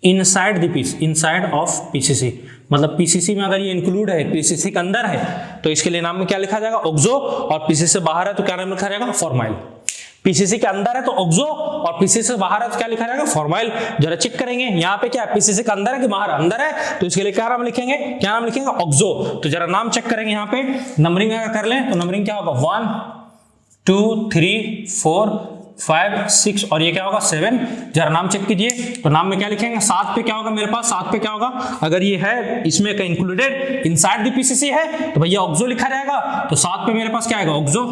inside the piece, inside of PCC, मतलब पीसीसी में अगर ये इंक्लूड है, पीसीसी के अंदर है, तो इसके लिए नाम में क्या लिखा जाएगा? ऑक्सो। और पीसीसी से बाहर है तो क्या नाम लिखा जाएगा? फॉर्माइल। पीसीसी के अंदर है तो ऑक्सो और पीसीसी से बाहर है तो क्या लिखा जाएगा? फॉर्माइल। जरा चेक करेंगे यहाँ पे क्या है, पीसीसी के अंदर है कि बाहर? अंदर है, तो इसके लिए क्या नाम लिखेंगे? ऑक्सो। तो जरा नाम चेक करेंगे यहाँ पे, नंबरिंग अगर कर लें तो नंबरिंग क्या होगा? 1 2 3 4 5 6 और ये क्या होगा? 7। जरा नाम चेक कीजिए, तो नाम में क्या लिखेंगे? 7 पे क्या होगा मेरे पास? 7 पे क्या होगा? अगर ये है इसमें इंक्लूडेड इनसाइड द पीसीसी है तो भैया ऑक्सो लिखा रहेगा, तो 7 पे मेरे पास क्या आएगा? ऑक्सो।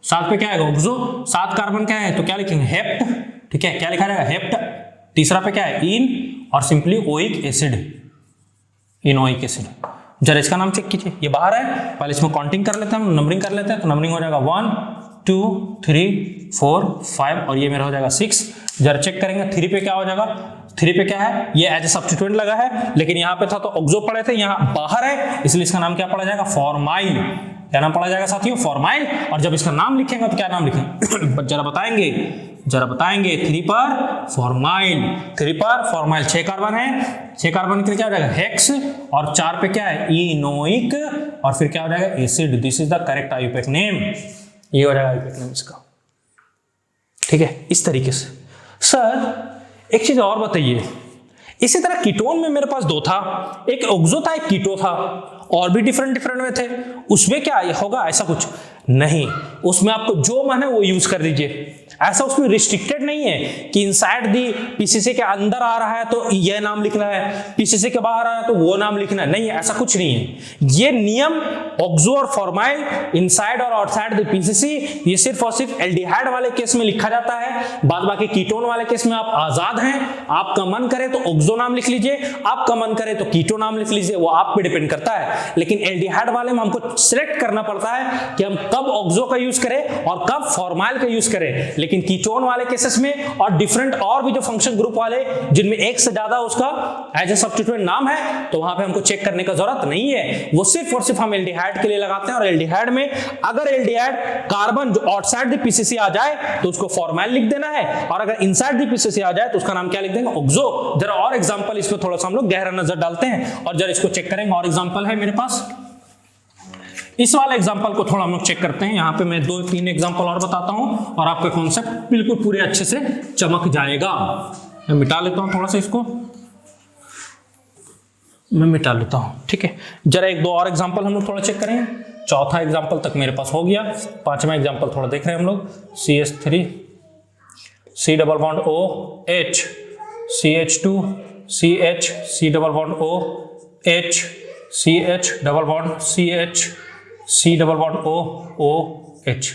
7 पे क्या आएगा? ऑक्सो। 7 कार्बन क्या है तो क्या लिखेंगे? हेप्ट। ठीक है, क्या लिखा रहेगा? हेप्ट। तीसरा पे क्या है? इन और सिंपली ओइक एसिड, इनोइक एसिड। जरा इसका नाम चेक कीजिए, ये बाहर है, पहले इसमें काउंटिंग कर लेते हैं, नंबरिंग कर लेते हैं, तो नंबरिंग हो जाएगा 1 2 3 4 5 और ये मेरा हो जाएगा 6। जरा चेक करेंगे 3 पे क्या हो जाएगा? 3 पे क्या है? ये एज ए सब्स्टिट्यूएंट लगा है, लेकिन यहाँ पे था तो ऑक्सो पढ़े थे, यहाँ बाहर है, इसलिए इसका नाम क्या पड़ा जाएगा? फॉर्माइल। क्या नाम पड़ा जाएगा साथियों? फॉर्माइल। और जब इसका नाम लिखेंगे तो क्या नाम लिखेंगे? जरा बताएंगे 3 पर फॉर्माइल। 3 पर फॉर्माइल, 6 कार्बन है, 6 कार्बन के लिए क्या हो जाएगा? हेक्स। और 4 पे क्या है? इनोइक और फिर क्या हो जाएगा? Acid. This is the correct IUPAC name. ये हो जाएगा आईयूपैक नेम इसका। ठीक है, इस तरीके से। सर एक चीज और बताइए, इसी तरह कीटोन में मेरे पास 2 था, एक ऑक्सो था, एक कीटो था, और भी डिफरेंट में थे, उसमें क्या होगा? ऐसा कुछ नहीं, उसमें आपको जो मन है वो यूज कर दीजिए। ऐसा उसमें रिस्ट्रिक्टेड नहीं है कि इनसाइड दी पीसीसी के अंदर आ रहा है तो यह नाम लिखना है, पीसीसी के बाहर आ रहा है तो वो नाम लिखना है, नहीं, ऐसा कुछ नहीं है। ये नियम ऑक्सो और फॉर्माइल, इनसाइड और आउटसाइड द पीसीसी, ये सिर्फ और सिर्फ एल्डिहाइड वाले केस में लिखा जाता है। बाद बाकी कीटोन वाले केस में आप आजाद हैं, आपका मन करे तो ऑक्सो नाम लिख लीजिए, आपका मन करे तो कीटो नाम लिख लीजिए, वो आप पे डिपेंड करता है। लेकिन एल्डिहाइड वाले में हमको सिलेक्ट करना पड़ता है कि हम कब ऑक्सो का यूज करें और कब फॉर्माइल का यूज करें। लेकिन कीटोन वाले केसेस में और डिफरेंट और भी जो फंक्शन ग्रुप वाले जिनमें एक से ज्यादा उसका एज ए सब्स्टिट्यूएंट नाम है, तो वहां पे हमको चेक करने का जरूरत नहीं है। वो सिर्फ और सिर्फ हम एल्डिहाइड के लिए लगाते हैं। और एल्डिहाइड में अगर एल्डिहाइड कार्बन जो आउटसाइड द पीसीसी आ जाए तो उसको फॉर्माइल लिख देना है, और अगर इनसाइड द पीसीसी आ जाए तो उसका नाम क्या लिख देंगे? ऑक्सो। जरा और एग्जांपल इसमें थोड़ा सा हम लोग गहरा नजर डालते हैं और जरा इसको चेक करेंगे। और एग्जांपल है मेरे पास, इस वाले एग्जांपल को थोड़ा हम लोग चेक करते हैं। यहाँ पे मैं 2-3 एग्जांपल और बताता हूं और आपका कॉन्सेप्ट बिल्कुल पूरे अच्छे से चमक जाएगा। मैं मिटा लेता हूं थोड़ा सा, इसको मैं मिटा लेता हूं। ठीक है, जरा 1-2 और एग्जांपल हम लोग थोड़ा चेक करें। चौथा एग्जांपल तक मेरे पास हो गया, 5वां एग्जांपल थोड़ा देख रहे हैं हम लोग। CH3 C double bond OH, CH2 CH C double bond OH, CH double bond CH C double bond OH।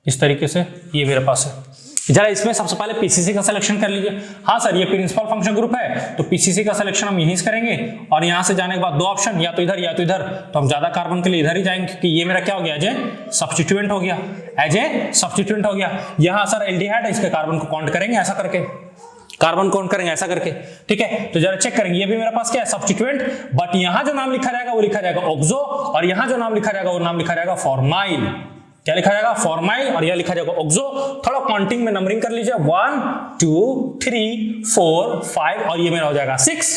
इस तरीके से ये मेरे पास है। जरा इसमें सबसे पहले पीसीसी का सिलेक्शन कर लीजिए। हाँ सर, ये प्रिंसिपल फंक्शन ग्रुप है तो पीसीसी का सिलेक्शन हम यहीं से करेंगे, और यहां से जाने के बाद 2 ऑप्शन, या तो इधर या तो इधर, तो हम ज्यादा कार्बन के लिए इधर ही जाएंगे क्योंकि ये मेरा क्या हो गया? एज ए सब्स्टिट्यूएंट हो गया, एज ए सब्स्टिट्यूएंट हो गया। यहां सर एल्डिहाइड है, इसके कार्बन को काउंट करेंगे ऐसा करके, कार्बन काउंट करेंगे ऐसा करके। ठीक है, तो जरा चेक करेंगे, ये भी मेरे पास क्या है? सब्स्टिट्यूएंट, बट यहां जो नाम लिखा जाएगा वो लिखा जाएगा ऑक्सो, और यहां जो नाम लिखा जाएगा वो नाम लिखा जाएगा फॉर्माइल। क्या लिखा जाएगा? फॉर्माइल, और यह लिखा जाएगा ऑक्सो। थोड़ा काउंटिंग में नंबरिंग कर लीजिए, 1 2 3 4 5 और ये मेरा हो जाएगा 6।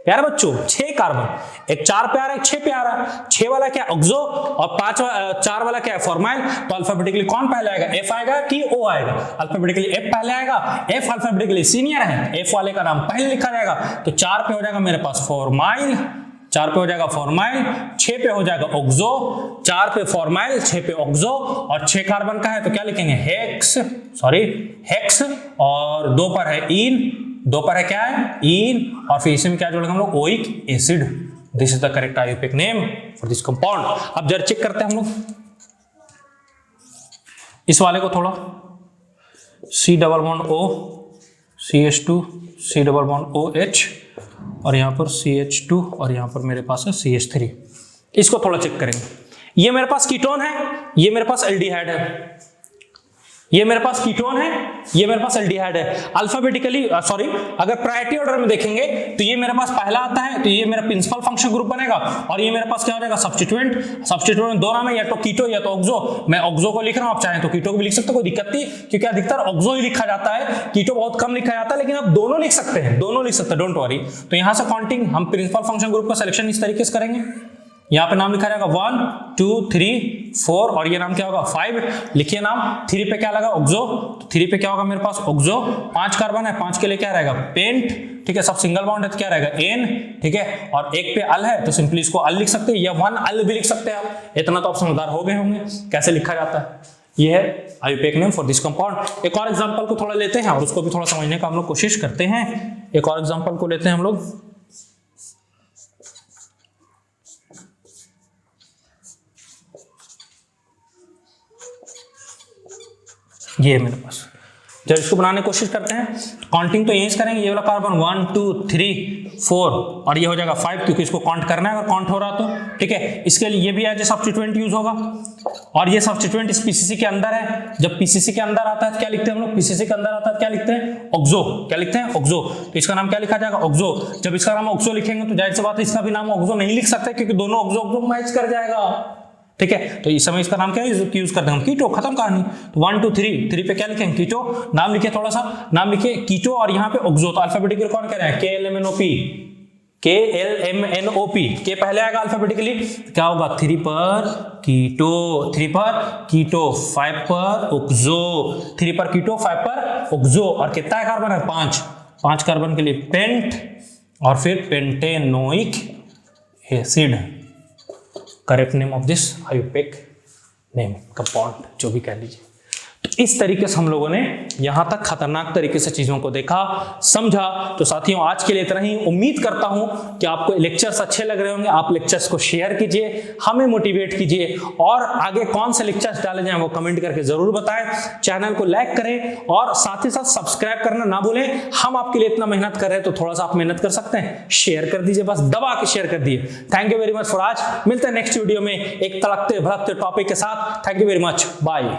प्यारे बच्चों, 6 कार्बन, एक 4 पे आ रहा है, एक 6 पे आ रहा है। 6 वाला क्या? ऑक्सो, और 4 वाला क्या है? फॉर्माइल। तो अल्फाबेटिकली कौन पहले आएगा? F आएगा कि O आएगा? अल्फाबेटिकली F पहले आएगा। F अल्फाबेटिकली सीनियर है, F वाले का नाम पहले लिखा जाएगा। तो 4 पे हो जाएगा मेरे पास फॉर्माइल, 4 पे हो जाएगा फॉर्माइल, 6 पे हो जाएगा ऑक्सो, 4 पे फॉर्माइल, 6 पे ऑक्सो, और 6 कार्बन का है तो क्या लिखेंगे? हेक्स, और 2 पर है इन, 2 पर है क्या है? इन, और फिर इसी में क्या जोड़ेंगे हम लोग? Oic acid. This is the correct IUPAC name for this compound. अब जरा चेक करते हैं हम लोग इस वाले को थोड़ा, C double bond O, CH2 C double bond OH, और यहां पर CH2, और यहां पर मेरे पास है CH3। इसको थोड़ा चेक करेंगे। ये मेरे पास कीटोन है, ये मेरे पास एल्डिहाइड है, ये मेरे पास कीटोन है, ये मेरे पास एल्डिहाइड है। अल्फाबेटिकली सॉरी, अगर प्रायोरिटी ऑर्डर में देखेंगे तो ये मेरे पास पहला आता है, तो ये मेरा प्रिंसिपल फंक्शन ग्रुप बनेगा, और ये मेरे पास क्या हो जाएगा सब्स्टिट्यूएंट। सब्स्टिट्यूएंट में दो नाम है, या तो कीटो या तो ऑक्सो। मैं ऑक्सो को लिख रहा हूं, आप चाहें तो कीटो को भी लिख सकते हो, कोई दिक्कत नहीं, क्योंकि अधिकतर ऑक्सो ही लिखा जाता है, कीटो बहुत कम लिखा जाता है, लेकिन आप दोनों लिख सकते हैं, दोनों लिख सकते हैं, डोंट वरी। तो यहां से काउंटिंग हम प्रिंसिपल फंक्शन ग्रुप का सिलेक्शन इस तरीके से करेंगे। यहाँ पे नाम लिखा जाएगा 1 2 3 4, और ये नाम क्या होगा 5। लिखिए नाम। 3 पे क्या लगा ऑक्सो, तो 3 पे क्या होगा मेरे पास ऑक्सो। 5 कार्बन है, 5 के लिए क्या रहेगा पेंट, ठीक है, सब सिंगल बॉन्ड है तो क्या रहेगा एन, ठीक है, और 1 पे अल है तो सिंपली इसको अल लिख सकते हैं, या 1 अल भी लिख सकते हैं आप। इतना तो आप समझदार हो गए होंगे कैसे लिखा जाता है। ये है IUPAC name for this compound. एक और एग्जांपल को थोड़ा लेते हैं और उसको भी थोड़ा समझने का हम लोग कोशिश करते हैं। एक और एग्जांपल को लेते हैं हम लोग। ये मेरे पास जब इसको बनाने की कोशिश करते हैं, काउंटिंग तो यहीं से करेंगे। ये वाला कार्बन 1 2 3 4, और ये हो जाएगा 5, क्योंकि इसको काउंट करना है, अगर काउंट हो रहा तो ठीक है। इसके लिए ये भी एज ए सब्स्टिट्यूएंट यूज होगा, और ये सब्स्टिट्यूएंट इस पीसीसी के अंदर है। जब पीसीसी के अंदर आता है तो क्या लिखते हैं हम लोग, पीसीसी के अंदर आता है क्या लिखते हैं ऑक्सो। क्या लिखते हैं ऑक्सो। तो इसका नाम क्या लिखा जाएगा ऑक्सो। जब इसका नाम ऑक्सो लिखेंगे तो जाहिर सी बात है इसका भी नाम ऑक्सो नहीं लिख सकते, क्योंकि दोनों ऑक्सो ऑक्सो मैच कर जाएगा, ठीक है। तो इस समय इसका नाम क्या यूज करते हैं हम कीटो, खत्म कहानी। तो 1 2 3 पे क्या लिखेंगे कीटो। नाम लिखिए, थोड़ा सा नाम लिखिए कीटो, और यहाँ पे ऑक्सो। तो अल्फाबेटिकली कौन कह रहे हैं KLMNOP, KLMNOP, के पहले आएगा अल्फाबेटिकली, क्या होगा 3 पर कीटो, 3 पर कीटो, 5 पर ऑक्सो, 3 पर कीटो 5 पर ऑक्सो। और कितना है कार्बन है 5 कार्बन के लिए पेंट, और फिर pentanoic acid, correct name of this IUPAC name compound, जो भी कह लीजिए। तो इस तरीके से हम लोगों ने यहां तक खतरनाक तरीके से चीजों को देखा, समझा। तो साथियों आज के लिए इतना ही। उम्मीद करता हूं कि आपको लेक्चर्स अच्छे लग रहे होंगे। आप लेक्चर्स को शेयर कीजिए, हमें मोटिवेट कीजिए, और आगे कौन से लेक्चर्स डाले जाएं वो कमेंट करके जरूर बताएं। चैनल को लाइक करें और साथ ही साथ सब्सक्राइब करना ना भूलें। हम आपके लिए इतना मेहनत कर रहे हैं तो थोड़ा सा आप मेहनत कर सकते हैं, शेयर कर दीजिए, बस दबा के शेयर कर दिए। Thank you very much for आज। मिलते हैं नेक्स्ट वीडियो में एक तड़कते भड़कते टॉपिक के साथ। Thank you very much, bye.